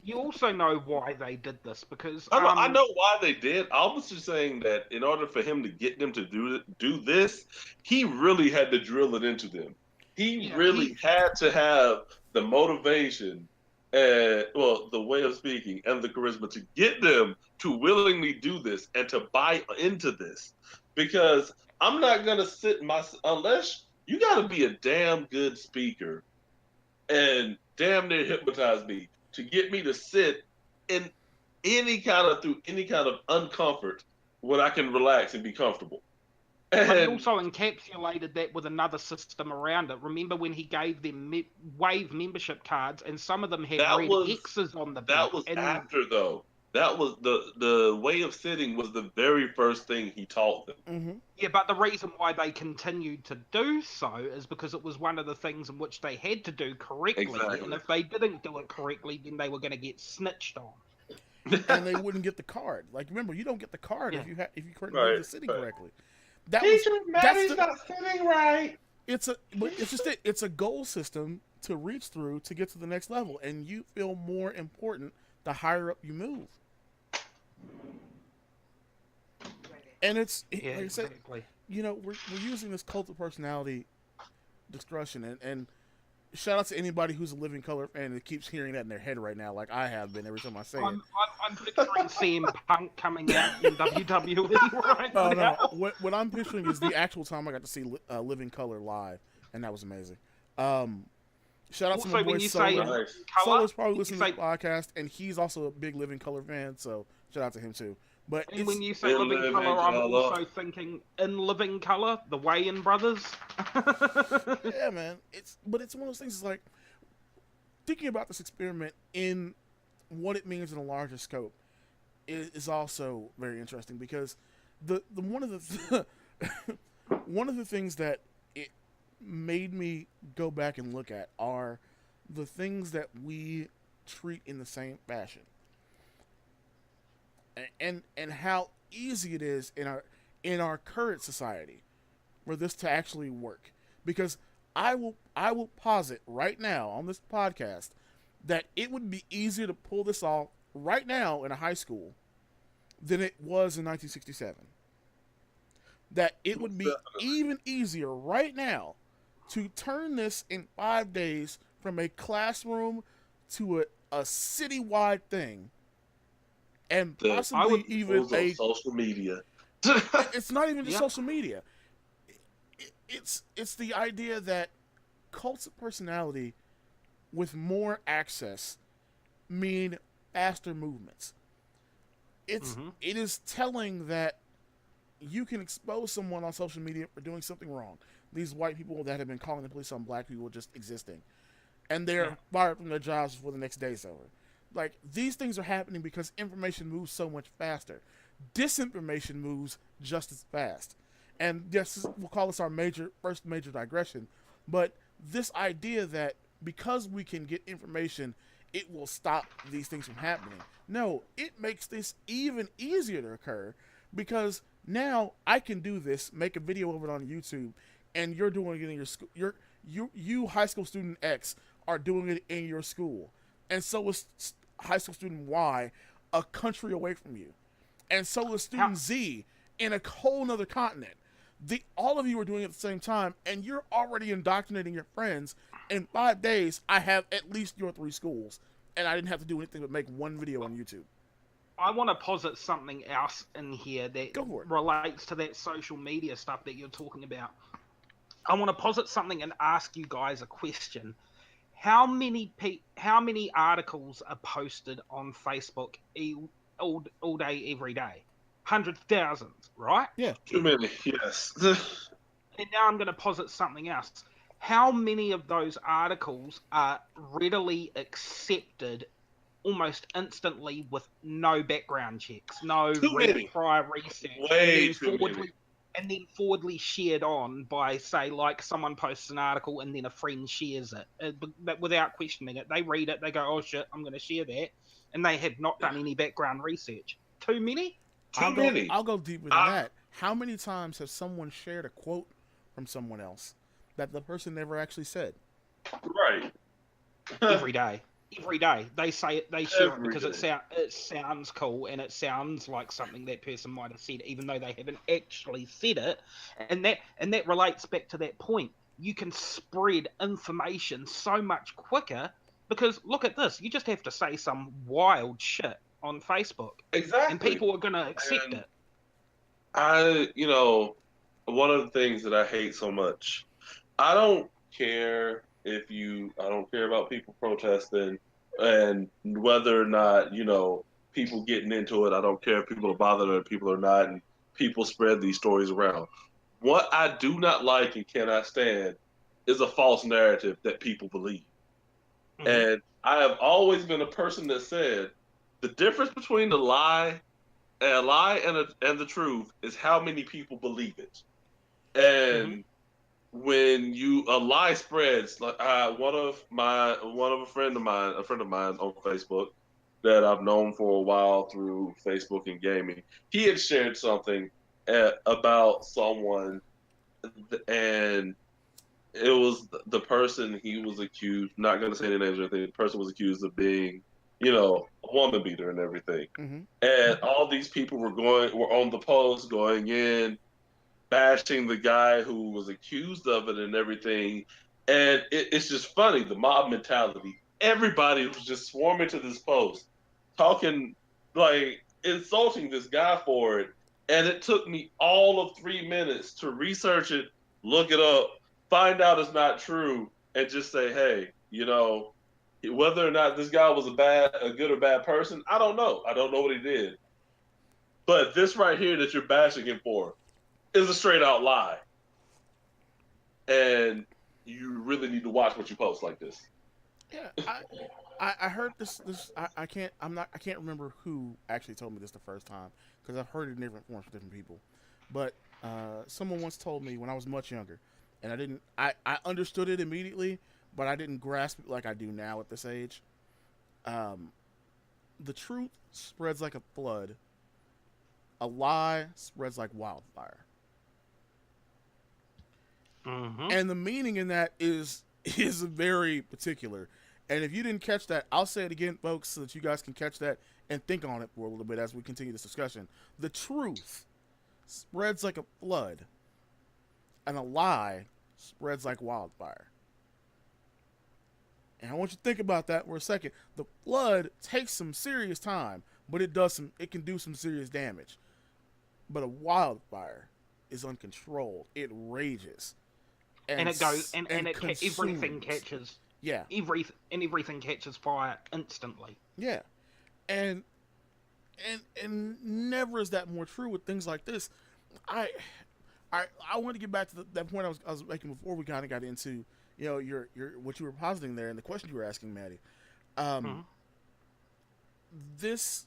you also know why they did this because I know why they did. I was just saying that in order for him to get them to do this, he really had to drill it into them. He yeah, really had to have the motivation and, well, the way of speaking and the charisma to get them to willingly do this and to buy into this. Because I'm not gonna sit my unless you got to be a damn good speaker and damn near hypnotize me to get me to sit in through any kind of uncomfort when I can relax and be comfortable. But he And also encapsulated that with another system around it. Remember when he gave them wave membership cards, and some of them had that red was X's on the that back. was And after though. That was the way of sitting was the very first thing he taught them. Mm-hmm. yeah, but the reason why they continued to do so is because it was one of the things in which they had to do correctly. Exactly. And if they didn't do it correctly, then they were going to get snitched on. And they wouldn't get the card. Like, remember, you don't get the card Yeah. if you couldn't Right, do the sitting right. correctly. That was Maddie's not sitting right. it's just it's a goal system to reach through to get to the next level, and you feel more important the higher up you move. And it's Yeah, like I said, exactly. you know, we're using this cult of personality discussion, and shout out to anybody who's a Living Color fan that keeps hearing that in their head right now, like I have been every time I say it. I'm picturing CM Punk coming out in WWE right Oh now. no, what I'm picturing is the actual time I got to see Living Color live, and that was amazing. Shout out to Also, my boy when you say Solo. Nice. color, Solo's probably you listening say, to the podcast, and he's also a big Living Color fan, so shout out to him too. But and it's when you say In living living color, I'm colour. also thinking in living color, the Wayans brothers. yeah, man. It's one of those things. It's like thinking about this experiment in what it means in a larger scope is also very interesting because the one of the one of the things that it made me go back and look at are the things that we treat in the same fashion, and how easy it is in our current society for this to actually work. Because I will posit right now on this podcast that it would be easier to pull this off right now in a high school than it was in 1967. That it would be even easier right now to turn this in 5 days from a classroom to a citywide thing, and I possibly would even on social media. it's not even just Yeah. social media. It's the idea that cults of personality with more access mean faster movements. It is telling that you can expose someone on social media for doing something wrong. These white people that have been calling the police on black people just existing, and they're fired from their jobs before the next day's over. Like, these things are happening because information moves so much faster. Disinformation moves just as fast. And yes, we'll call this our first major digression, but this idea that because we can get information, it will stop these things from happening. No, it makes this even easier to occur because now I can do this, make a video of it on YouTube, and you're doing it in your school. You high school student X are doing it in your school, and so is high school student Y, a country away from you, and so is student Z in a whole nother continent. All of you are doing it at the same time, and you're already indoctrinating your friends. In 5 days, I have at least your 3 schools, and I didn't have to do anything but make one video on YouTube. I want to posit something else in here that Go for it. relates to that social media stuff that you're talking about. I want to posit something and ask you guys a question. How many articles are posted on Facebook all day, every day? 100,000, right? Yeah. Too many, yes. And now I'm going to posit something else. how many of those articles are readily accepted almost instantly with no background checks, no Too many. prior research, Way too many. and then forwardly shared on by, say, like someone posts an article and then a friend shares it, but without questioning it. They read it, they go, "Oh shit, I'm going to share that," and they have not done any background research. Too many? Too many. I'll go deeper than that. How many times has someone shared a quote from someone else that the person never actually said? Right. Every day. Every day they say it, they share it Every because day. it sounds cool and it sounds like something that person might have said, even though they haven't actually said it. And that relates back to that point. You can spread information so much quicker because look at this. You just have to say some wild shit on Facebook, and Exactly. people are gonna accept And it. one of the things that I hate so much, I don't care I don't care about people protesting and whether or not, people getting into it. I don't care if people are bothered or people are not, and people spread these stories around. What I do not like and cannot stand is a false narrative that people believe. Hmm. And I have always been a person that said the difference between a lie and the truth is how many people believe it. Hmm. And when a lie spreads, like a friend of mine on Facebook that I've known for a while through Facebook and gaming, he had shared something about someone, and it was the person he was accused. Not going to say any names or anything. The person was accused of being, a woman beater and everything. Mm-hmm. And all these people were on the post going in bashing the guy who was accused of it and everything. And it's just funny, the mob mentality. Everybody was just swarming to this post, talking, like, insulting this guy for it. And it took me all of 3 minutes to research it, look it up, find out it's not true, and just say, hey, whether or not this guy was a good or bad person, I don't know. I don't know what he did. But this right here that you're bashing him for is a straight out lie. And you really need to watch what you post like this. Yeah, I heard this I can't I can't remember who actually told me this the first time because I've heard it in different forms from different people, but someone once told me when I was much younger, and I understood it immediately, but I didn't grasp it like I do now at this age. Um, the truth spreads like a flood. A lie spreads like wildfire, Hmm. and the meaning in that is very particular. And if you didn't catch that, I'll say it again, folks, so that you guys can catch that and think on it for a little bit as we continue this discussion. The truth spreads like a flood, and a lie spreads like wildfire. And I want you to think about that for a second. The flood takes some serious time, but it can do some serious damage. But a wildfire is uncontrolled. It rages And it goes, and everything consumes. catches, Yeah, everything catches fire instantly. yeah, and and never is that more true with things like this. I I want to get back to that point I was making before we kind of got into your what you were positing there and the question you were asking, Maddie. Um, Hmm. this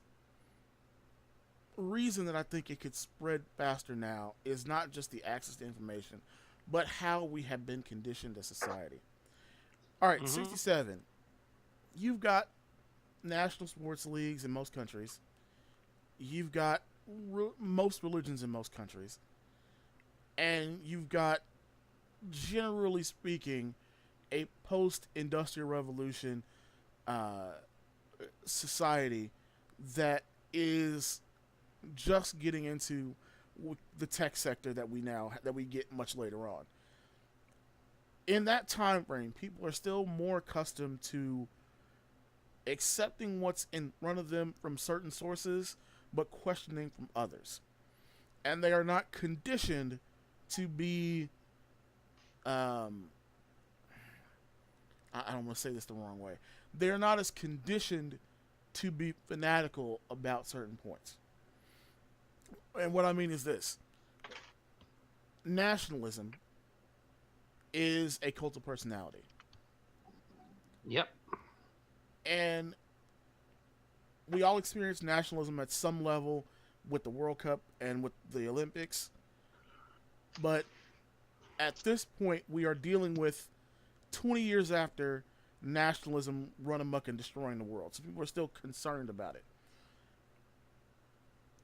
reason that I think it could spread faster now is not just the access to information, but how we have been conditioned as society. All right, Hmm. 67. You've got national sports leagues in most countries. You've got most religions in most countries. And you've got, generally speaking, a post industrial revolution uh, society that is just getting into the tech sector that we get much later on. In that time frame, people are still more accustomed to accepting what's in front of them from certain sources, but questioning from others. And they are not conditioned to be. Um, I don't want to say this the wrong way. They are not as conditioned to be fanatical about certain points. And what I mean is this: nationalism is a cult of personality. Yep. And we all experience nationalism at some level with the World Cup and with the Olympics. But at this point, we are dealing with 20 years after nationalism run amok and destroying the world. So people are still concerned about it.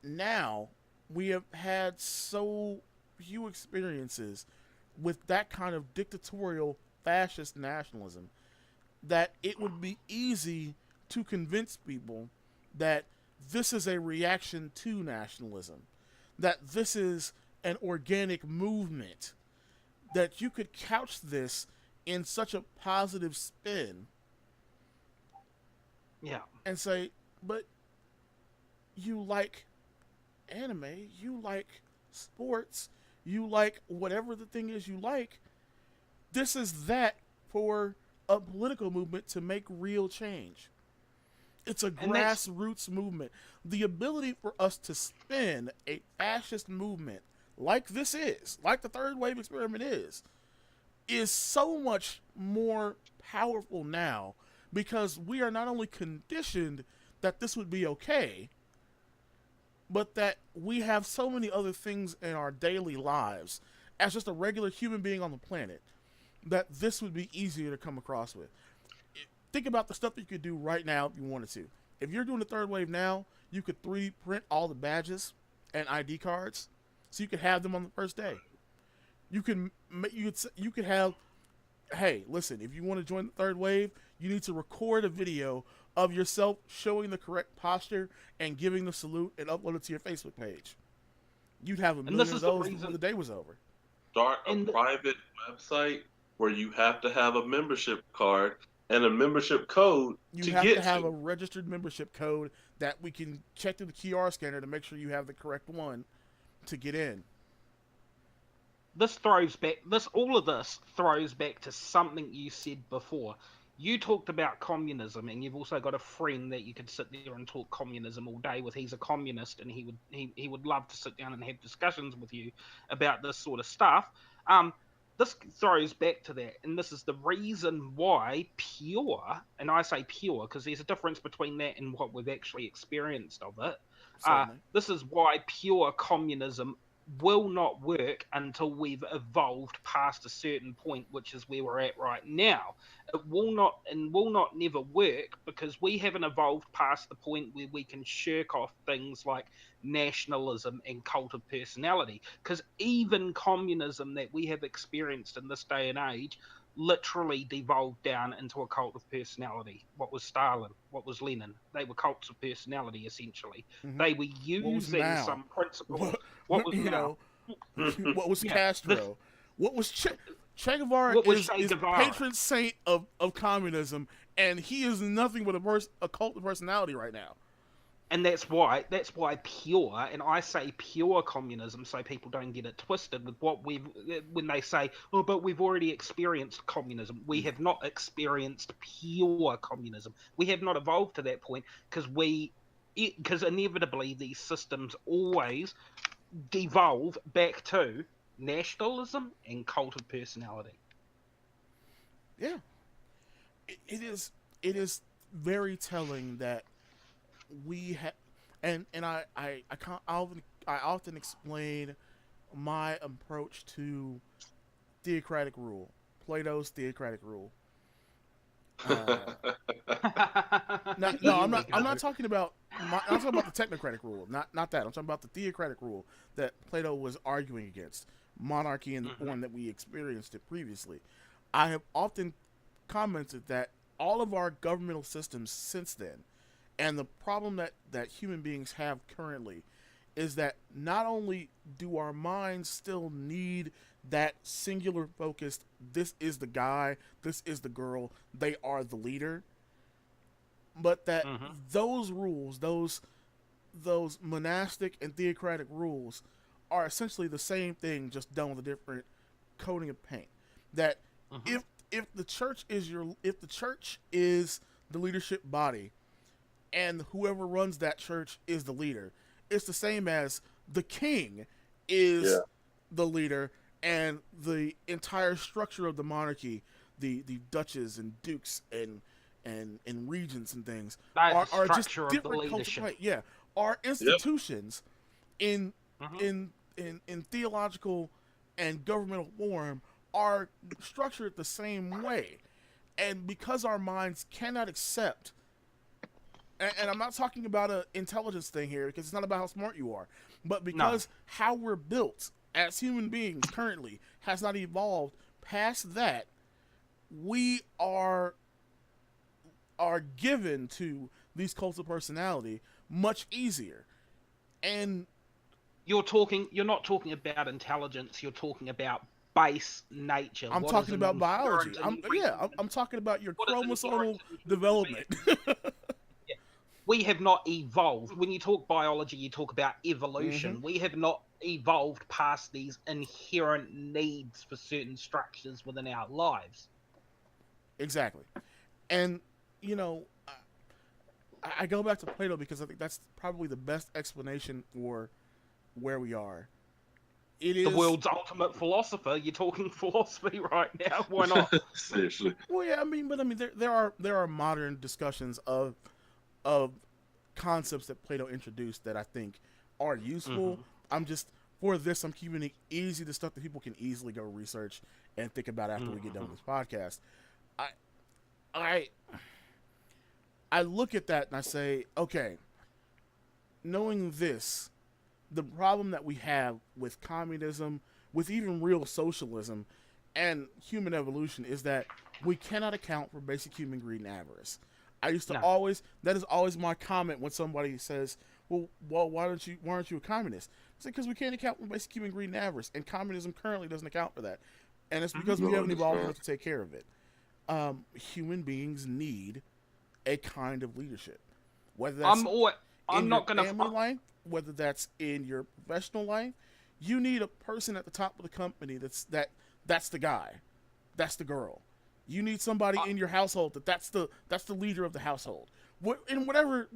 Now, we have had so few experiences with that kind of dictatorial fascist nationalism that it would be easy to convince people that this is a reaction to nationalism, that this is an organic movement, that you could couch this in such a positive spin. Yeah. And say, but you like anime, you like sports, you like whatever the thing is you like. This is that for a political movement to make real change. It's a grassroots movement. The ability for us to spin a fascist movement like this is, like the third wave experiment is so much more powerful now because we are not only conditioned that this would be okay, but that we have so many other things in our daily lives as just a regular human being on the planet that this would be easier to come across with. Think about the stuff that you could do right now if you wanted to. If you're doing the third wave now, you could 3D print all the badges and ID cards so you could have them on the first day. You could have, hey, listen, if you want to join the third wave, you need to record a video of yourself showing the correct posture and giving the salute and upload it to your Facebook page. You'd have a million of those before the day was over. Start a private website where you have to have a membership card and a membership code you have to have a registered membership code that we can check through the QR scanner to make sure you have the correct one to get in. All of this throws back to something you said before. You talked about communism, and you've also got a friend that you could sit there and talk communism all day with. He's a communist, and he would love to sit down and have discussions with you about this sort of stuff. This throws back to that, and this is the reason why pure, and I say pure because there's a difference between that and what we've actually experienced of it. This is why pure communism will not work until we've evolved past a certain point, which is where we're at right now. It will not never work because we haven't evolved past the point where we can shirk off things like nationalism and cult of personality. Because even communism that we have experienced in this day and age literally devolved down into a cult of personality. What was Stalin? What was Lenin? They were cults of personality, essentially. Mm-hmm. They were using some principles. What was Mao? What was Castro? What was Che Guevara? Is patron saint of communism, and he is nothing but a cult of personality right now. And that's why pure, and I say pure communism so people don't get it twisted with when they say, oh, but we've already experienced communism. We have not experienced pure communism. We have not evolved to that point because inevitably these systems always devolve back to nationalism and cult of personality. Yeah. It is very telling that we have, and I often explain my approach to theocratic rule, Plato's theocratic rule. I'm not talking about the technocratic rule, not that. I'm talking about the theocratic rule that Plato was arguing against, monarchy in the form that we experienced it previously. I have often commented that all of our governmental systems since then, and the problem that human beings have currently, is that not only do our minds still need that singular focused, this is the guy, this is the girl, they are the leader, but that those rules, those monastic and theocratic rules, are essentially the same thing, just done with a different coating of paint. That if the church is the leadership body, and whoever runs that church is the leader, it's the same as the king is the leader, and the entire structure of the monarchy, the duchess and dukes and regents and things That's the are just structure of the different cultural leadership. play. Yeah, are institutions in Mhm. in theological and governmental form are structured the same way, and because our minds cannot accept, and I'm not talking about an intelligence thing here because it's not about how smart you are, but No. because how we're built as human beings currently has not evolved past that, we are given to these cults of personality much easier. And You're not talking about intelligence, you're talking about base nature. I'm What is talking an about inherent biology. in every human? I'm talking about your What is inherent chromosomal in human being? development. Yeah. We have not evolved. When you talk biology, you talk about Hmm. evolution. We have not evolved past these inherent needs for certain structures within our lives. Exactly. And you know, I go back to Plato because I think that's probably the best explanation for where we are. It The is world's ultimate philosopher. You're talking philosophy right now. Why not? Seriously. well, yeah. I mean, there are modern discussions of concepts that Plato introduced that I think are useful. Hmm. I'm just for this. I'm keeping it easy to stuff that people can easily go research and think about after we get done Hmm. with this podcast. I I I look at that and I say, okay, knowing this, the problem that we have with communism, with even real socialism, and human evolution is that we cannot account for basic human greed and avarice. I used to No. always that is always my comment when somebody says, "Well, why aren't you a communist?" It's because we can't account for basic human greed and avarice, and communism currently doesn't account for that, and it's because we No, haven't it's evolved not. enough to take care of it. Human beings need a kind of leadership, whether that's I'm always, in I'm your not gonna. family life, whether that's in your professional life. You need a person at the top of the company that's the guy, that's the girl. You need somebody in your household that's the leader of the household. In whatever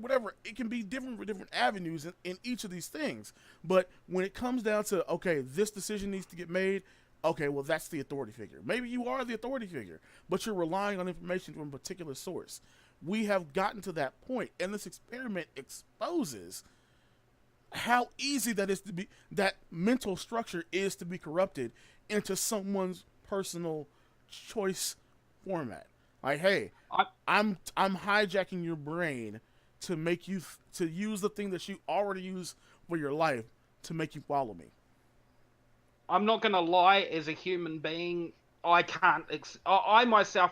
it can be different for different avenues in each of these things. But when it comes down to okay, this decision needs to get made. Okay, well that's the authority figure. Maybe you are the authority figure, but you're relying on information from a particular source. We have gotten to that point, and this experiment exposes how easy that is to be that mental structure is to be corrupted into someone's personal choice format. Like, hey, I, I'm hijacking your brain to make you to use the thing that you already use for your life to make you follow me. I'm not gonna lie. As a human being, I can't. I myself,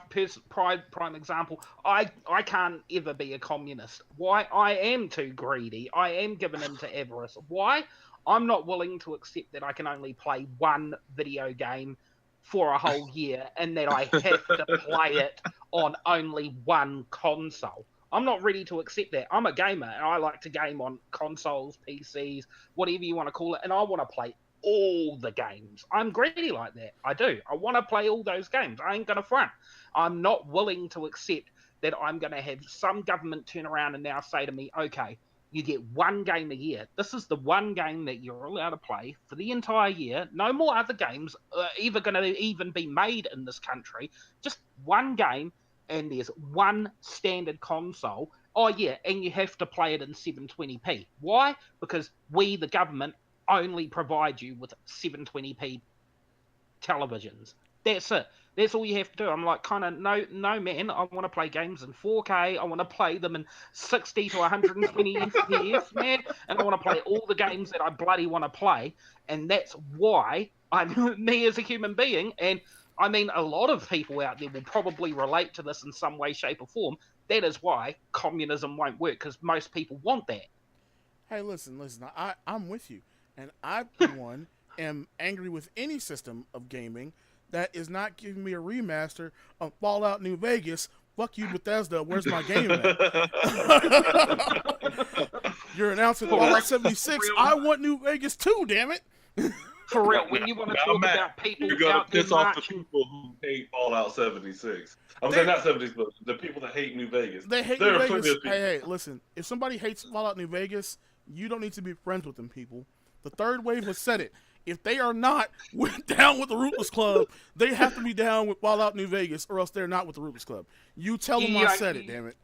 prime example. I can't ever be a communist. Why? I am too greedy. I am given into avarice. Why? I'm not willing to accept that I can only play one video game for a whole year and that I have to play it on only one console. I'm not ready to accept that. I'm a gamer and I like to game on consoles, PCs, whatever you want to call it, and I want to play all the games. I'm greedy like that. I do. I want to play all those games. I ain't going to front. I'm not willing to accept that I'm going to have some government turn around and now say to me, okay, you get one game a year. This is the one game that you're allowed to play for the entire year. No more other games are ever going to even be made in this country. Just one game, and there's one standard console. Oh, yeah, and you have to play it in 720p. Why? Because we, the government, only provide you with 720p televisions. That's it. That's all you have to do. I'm like, kind of, no, no, man. I want to play games in 4K. I want to play them in 60 to 120 FPS, man. And I want to play all the games that I bloody want to play. And that's why I'm me as a human being. And I mean, a lot of people out there will probably relate to this in some way, shape, or form. That is why communism won't work because most people want that. Hey, listen. I'm with you, and I, for one, am angry with any system of gaming that is not giving me a remaster of Fallout New Vegas. Fuck you, Bethesda. Where's my game at? You're announcing For real. Fallout 76. I want New Vegas too. Damn it. For real, when you want to Now, talk Matt, about people you're gonna out there piss off the marching, people who hate Fallout 76. I'm They saying not 76, but the people that hate New Vegas. they hate There New are plenty Vegas. of people. Hey, listen. If somebody hates Fallout New Vegas, you don't need to be friends with them, people. The third wave has said it. If they are not down with the Ruthless Club, they have to be down with Wild Out New Vegas, or else they're not with the Ruthless Club. You tell them I said it, damn it.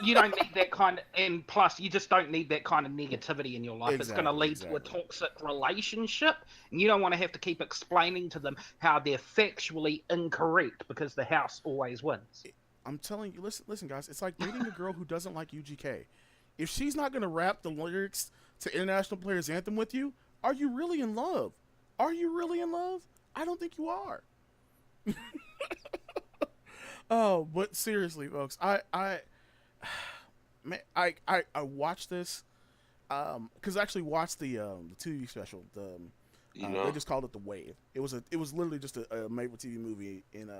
You don't need that kind of, and plus, you just don't need that kind of negativity in your life. It's going to lead to a toxic relationship, and you don't want to have to keep explaining to them how they're factually incorrect because the house always wins. I'm telling you, listen, guys. It's like dating a girl who doesn't like UGK. If she's not going to rap the lyrics to International Players Anthem with you, are you really in love? Are you really in love? I don't think you are. Oh, but seriously, folks, I watched this because I actually watched the TV special. They just called it The Wave. It was literally just a made-for-TV movie in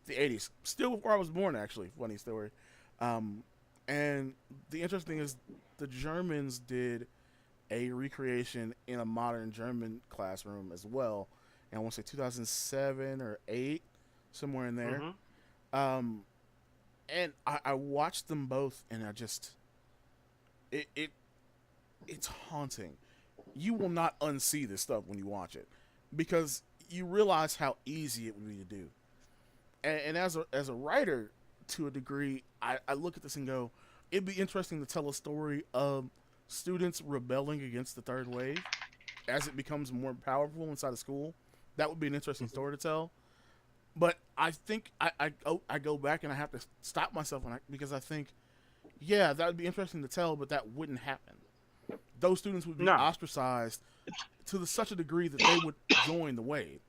the 80s, still before I was born. Actually, funny story. And the interesting thing is, the Germans did a recreation in a modern German classroom as well, and I want to say 2007 or 8, somewhere in there. Mm-hmm. And I watched them both, and I just it's haunting. You will not unsee this stuff when you watch it, because you realize how easy it would be to do. And as a writer, to a degree, I look at this and go, it'd be interesting to tell a story of students rebelling against the third wave as it becomes more powerful inside of school. That would be an interesting story to tell. But I think I go back and I have to stop myself because I think, yeah, that would be interesting to tell, but that wouldn't happen. Those students would be ostracized to such a degree that they would join the wave.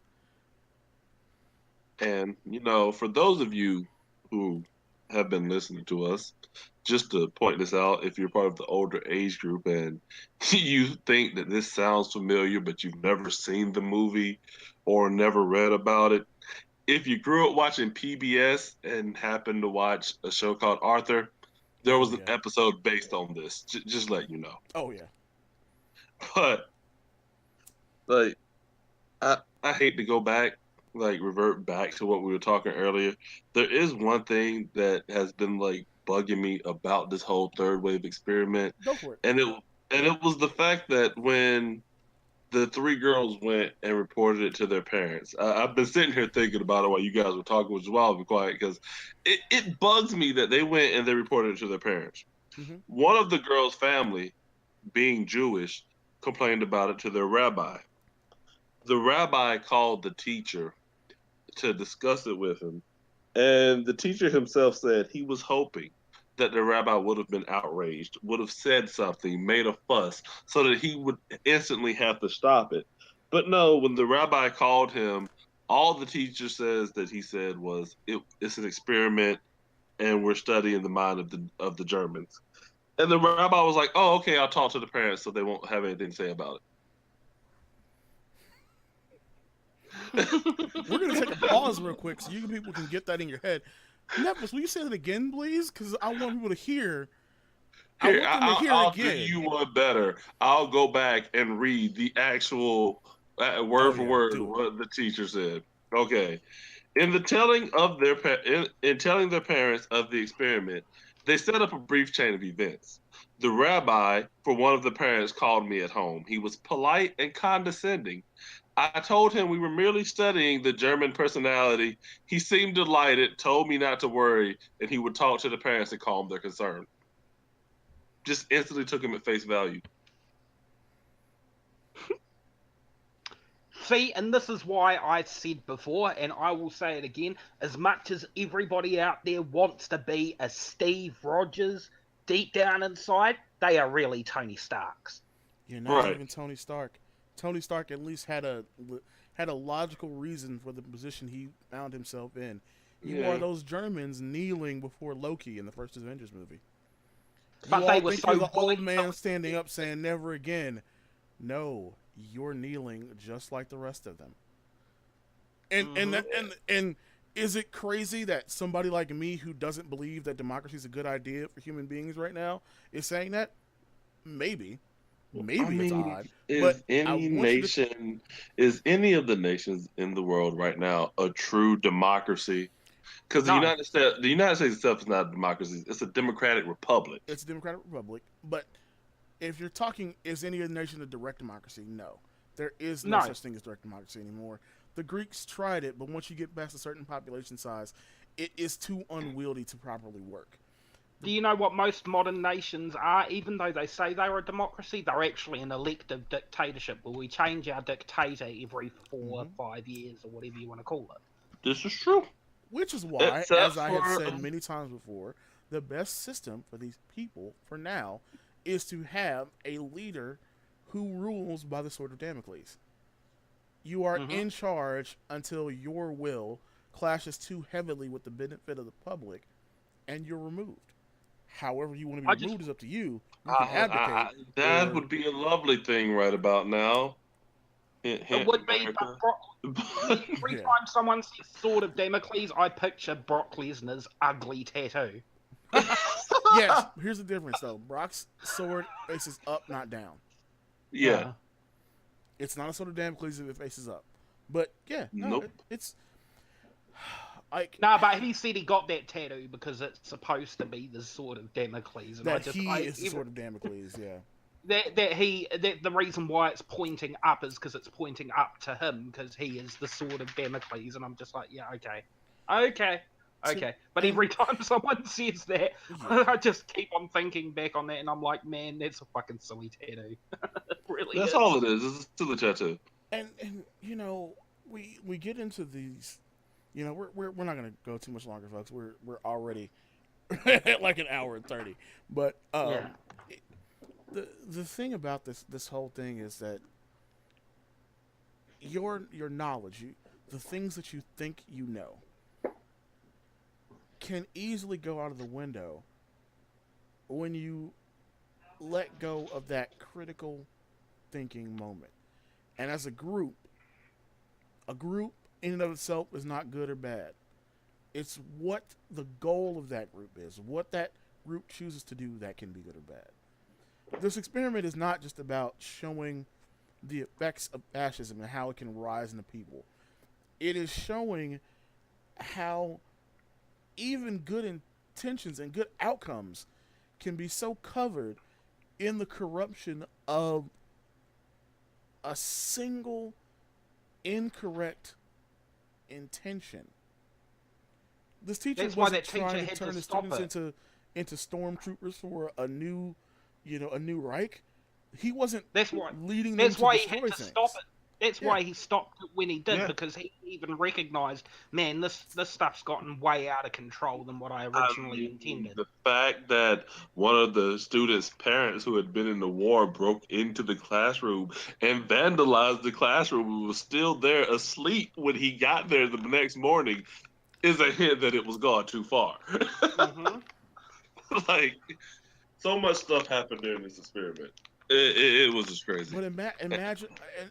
And, for those of you who have been listening to us, just to point this out, if you're part of the older age group and you think that this sounds familiar, but you've never seen the movie or never read about it, if you grew up watching PBS and happened to watch a show called Arthur, there was an episode based on this. Just let you know. Oh, yeah. But, I hate to go back, revert back to what we were talking earlier. There is one thing that has been, bugging me about this whole third wave experiment. Go for it. And it was the fact that when the 3 girls went and reported it to their parents. I've been sitting here thinking about it while you guys were talking, which is why I'll be quiet, because it bugs me that they went and they reported it to their parents. Mm-hmm. One of the girls' family, being Jewish, complained about it to their rabbi. The rabbi called the teacher to discuss it with him, and the teacher himself said he was hoping that the rabbi would have been outraged, would have said something, made a fuss, so that he would instantly have to stop it. But no, when the rabbi called him, all the teacher says that he said was, it's an experiment, and we're studying the mind of the Germans. And the rabbi was like, oh, okay, I'll talk to the parents so they won't have anything to say about it. We're going to take a pause real quick so you people can get that in your head. Nefas, will you say that again, please? Because I want people to hear. I'll do you one better. I'll go back and read the actual word for word what the teacher said. Okay, in telling their parents of the experiment, they set up a brief chain of events. The rabbi for one of the parents called me at home. He was polite and condescending. I told him we were merely studying the German personality. He seemed delighted, told me not to worry, and he would talk to the parents and calm their concern. Just instantly took him at face value. See, and this is why I said before, and I will say it again, as much as everybody out there wants to be a Steve Rogers, deep down inside, they are really Tony Starks. You're not even Tony Stark. Tony Stark at least had a logical reason for the position he found himself in. You are those Germans kneeling before Loki in the first Avengers movie. But they were so the old man standing up saying never again. No, you're kneeling just like the rest of them. And is it crazy that somebody like me who doesn't believe that democracy is a good idea for human beings right now is saying that? Maybe. It's odd. Is any of the nations in the world right now a true democracy? Because the United States itself is not a democracy. It's a democratic republic. It's a democratic republic. But if you're talking, is any of the nation a direct democracy? No. There is no No. such thing as direct democracy anymore. The Greeks tried it, but once you get past a certain population size, it is too unwieldy to properly work. Do you know what most modern nations are? Even though they say they're a democracy, they're actually an elective dictatorship where we change our dictator every 4 or 5 years or whatever you want to call it. This is true. Which is why, Except as I have for- said many times before, the best system for these people, for now, is to have a leader who rules by the sword of Damocles. You are in charge until your will clashes too heavily with the benefit of the public, and you're removed. However you want to be removed is up to you. You can abdicate. That would be a lovely thing right about now. It would be, but every time someone says Sword of Damocles, I picture Brock Lesnar's ugly tattoo. Yes, here's the difference though. Brock's sword faces up, not down. Yeah. It's not a sword of Damocles if it faces up. But yeah, no, Nope. it's like No, but he said he got that tattoo because it's supposed to be the Sword of Damocles, and that is the sword of Damocles. Yeah. That the reason why it's pointing up is because it's pointing up to him because he is the Sword of Damocles, and I'm just like, yeah, okay. But every time someone says that, I just keep on thinking back on that, and I'm like, man, that's a fucking silly tattoo. It really That's is. all it is. It's a silly tattoo. And you know, we get into these, you know, we're not gonna go too much longer, folks. We're already at like an hour and 30. But the thing about this whole thing is that your knowledge, the things that you think you know, can easily go out of the window when you let go of that critical thinking moment. And as a group in and of itself is not good or bad. It's what the goal of that group is, what that group chooses to do that can be good or bad. This experiment is not just about showing the effects of fascism and how it can rise in the people. It is showing how even good intentions and good outcomes can be so covered in the corruption of a single incorrect intention. This teacher That's why wasn't that teacher trying to had turn to the stop students it. into stormtroopers for a new Reich. He wasn't That's why. leading them That's to why he destroy had to things. stop it. That's Yeah. why he stopped it when he did, Yeah. because he even recognised, man, this stuff's gotten way out of control than what I originally intended. The fact that one of the students' parents who had been in the war broke into the classroom and vandalized the classroom and was still there asleep when he got there the next morning is a hint that it was gone too far. Mm-hmm. Like, so much stuff happened during this experiment. It was just crazy. But imagine,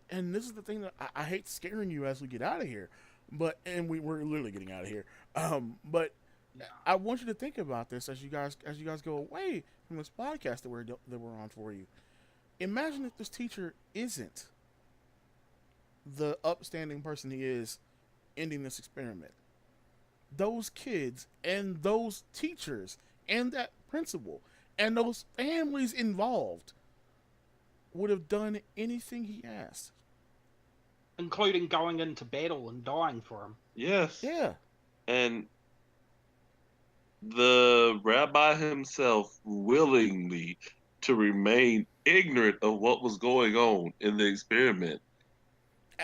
and this is the thing that I hate scaring you as we get out of here, but we're literally getting out of here. But I want you to think about this as you guys go away from this podcast that we're on for you. Imagine if this teacher isn't the upstanding person he is, ending this experiment. Those kids and those teachers and that principal and those families involved would have done anything he asked, Including going into battle and dying for him. Yes. Yeah. And the rabbi himself willingly to remain ignorant of what was going on in the experiment.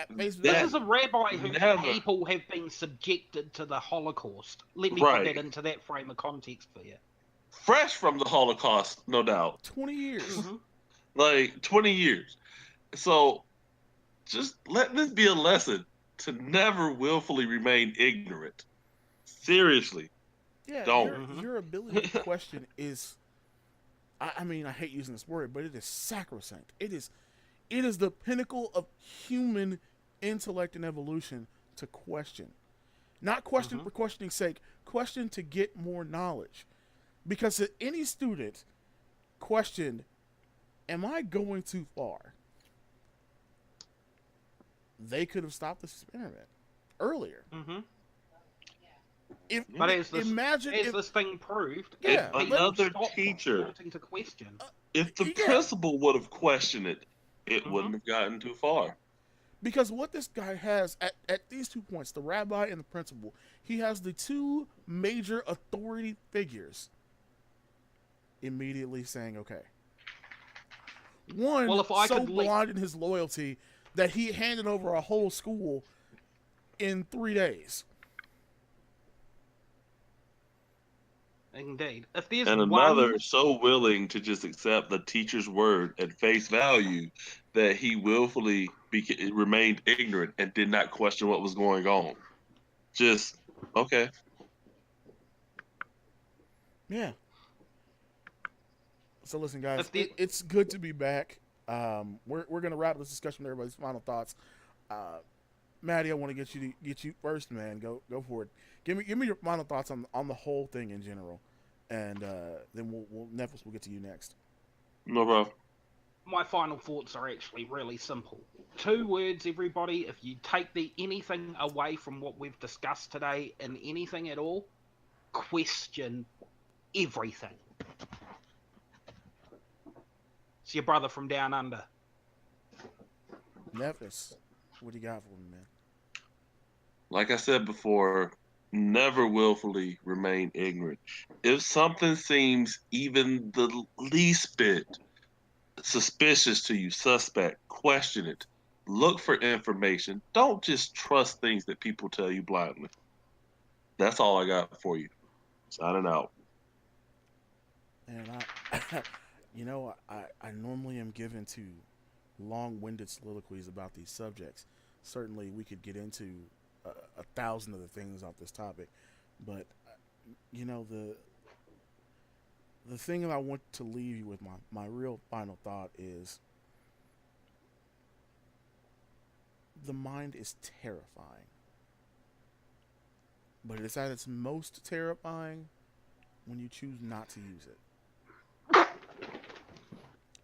This is a rabbi whose Never. people have been subjected to the Holocaust. Let me Right. put that into that frame of context for you. Fresh from the Holocaust, no doubt. 20 years. Mm-hmm. Like 20 years. So just let this be a lesson to never willfully remain ignorant. Seriously. Yeah, Don't. your ability to question is, I mean, I hate using this word, but it is sacrosanct. It is the pinnacle of human intellect and evolution to question. Not question for questioning's sake, question to get more knowledge. Because if any student questioned, am I going too far? They could have stopped this experiment earlier. Mm-hmm. If, But as imagine if this thing proved, Yeah, if people another stopped teacher- wanting to question. If the Yeah. principal would have questioned it, it Mhm. wouldn't have gotten too far. Because what this guy has at these 2 points, the rabbi and the principal, he has the two major authority figures immediately saying, okay. One, Well, if I so could blind in his loyalty that he handed over a whole school in 3 days. Indeed. If there's And one, another so willing to just accept the teacher's word at face value that he willfully remained ignorant and did not question what was going on. Just, okay. Yeah. So listen, guys, if the it's good to be back. We're gonna wrap this discussion with everybody's final thoughts. Maddie, I want to get you first, man. Go for it. Give me your final thoughts on the whole thing in general, and then Nefas will get to you next. No problem. my final thoughts are actually really simple. 2 words, everybody. If you take anything away from what we've discussed today and anything at all, question everything. It's your brother from down under. Nefas, what do you got for me, man? Like I said before, never willfully remain ignorant. If something seems even the least bit suspicious to you, suspect, question it. Look for information. Don't just trust things that people tell you blindly. That's all I got for you. Signing out. And I normally am given to long-winded soliloquies about these subjects. Certainly, we could get into 1,000 other things off this topic, but the thing that I want to leave you with, my real final thought is the mind is terrifying, but it's at its most terrifying when you choose not to use it.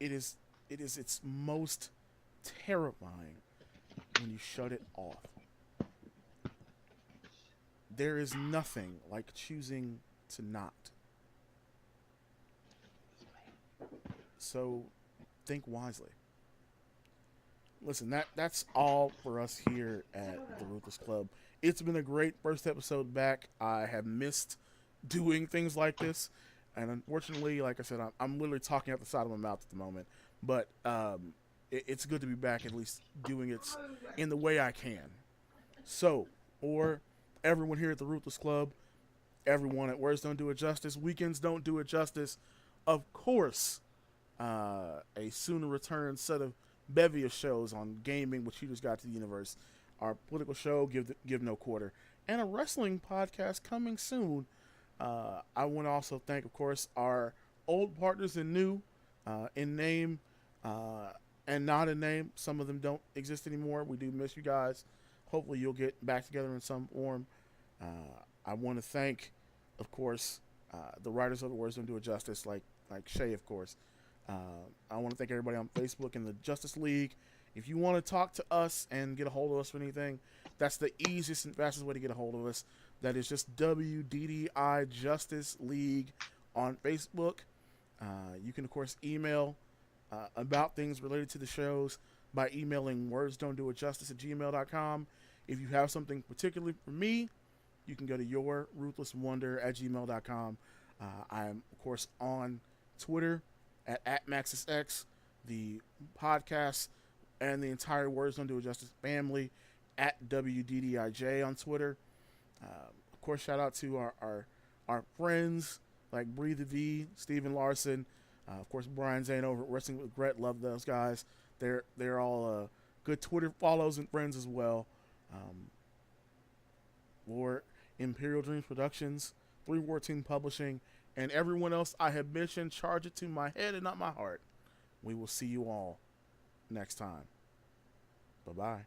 It is its most terrifying when you shut it off. There is nothing like choosing to not. So think wisely. Listen, that's all for us here at the Ruthless Club. It's been a great first episode back. I have missed doing things like this, and unfortunately, like I said, I'm literally talking out the side of my mouth at the moment. But it's good to be back, at least doing it in the way I can. So, for everyone here at the Ruthless Club, everyone at Words Don't Do It Justice, Weekends Don't Do It Justice, of course, a soon-to-return set of bevy of shows on gaming, which Cheaters Guide to the Universe, our political show, Give No Quarter, and a wrestling podcast coming soon. I want to also thank, of course, our old partners and new, in name and not in name. Some of them don't exist anymore. We do miss you guys. Hopefully you'll get back together in some form. I want to thank, of course, the writers of the Words Don't Do It Justice, like Shay, of course. I want to thank everybody on Facebook and the Justice League. If you want to talk to us and get a hold of us for anything, that's the easiest and fastest way to get a hold of us. That is just WDDI Justice League on Facebook. You can, of course, email about things related to the shows by emailing wordsdontdoitjustice@gmail.com. If you have something particularly for me, you can go to yourruthlesswonder@gmail.com. I am, of course, on Twitter at MaxisX, the podcast, and the entire Words Don't Do It Justice family at WDDIJ on Twitter. Of course, shout out to our friends like Breathe the V, Steven Larson, of course, Brian Zane over at Wrestling with Gret. Love those guys. They're all good Twitter follows and friends as well. For Imperial Dreams Productions, 314 Publishing, and everyone else I have mentioned, charge it to my head and not my heart. We will see you all next time. Bye-bye.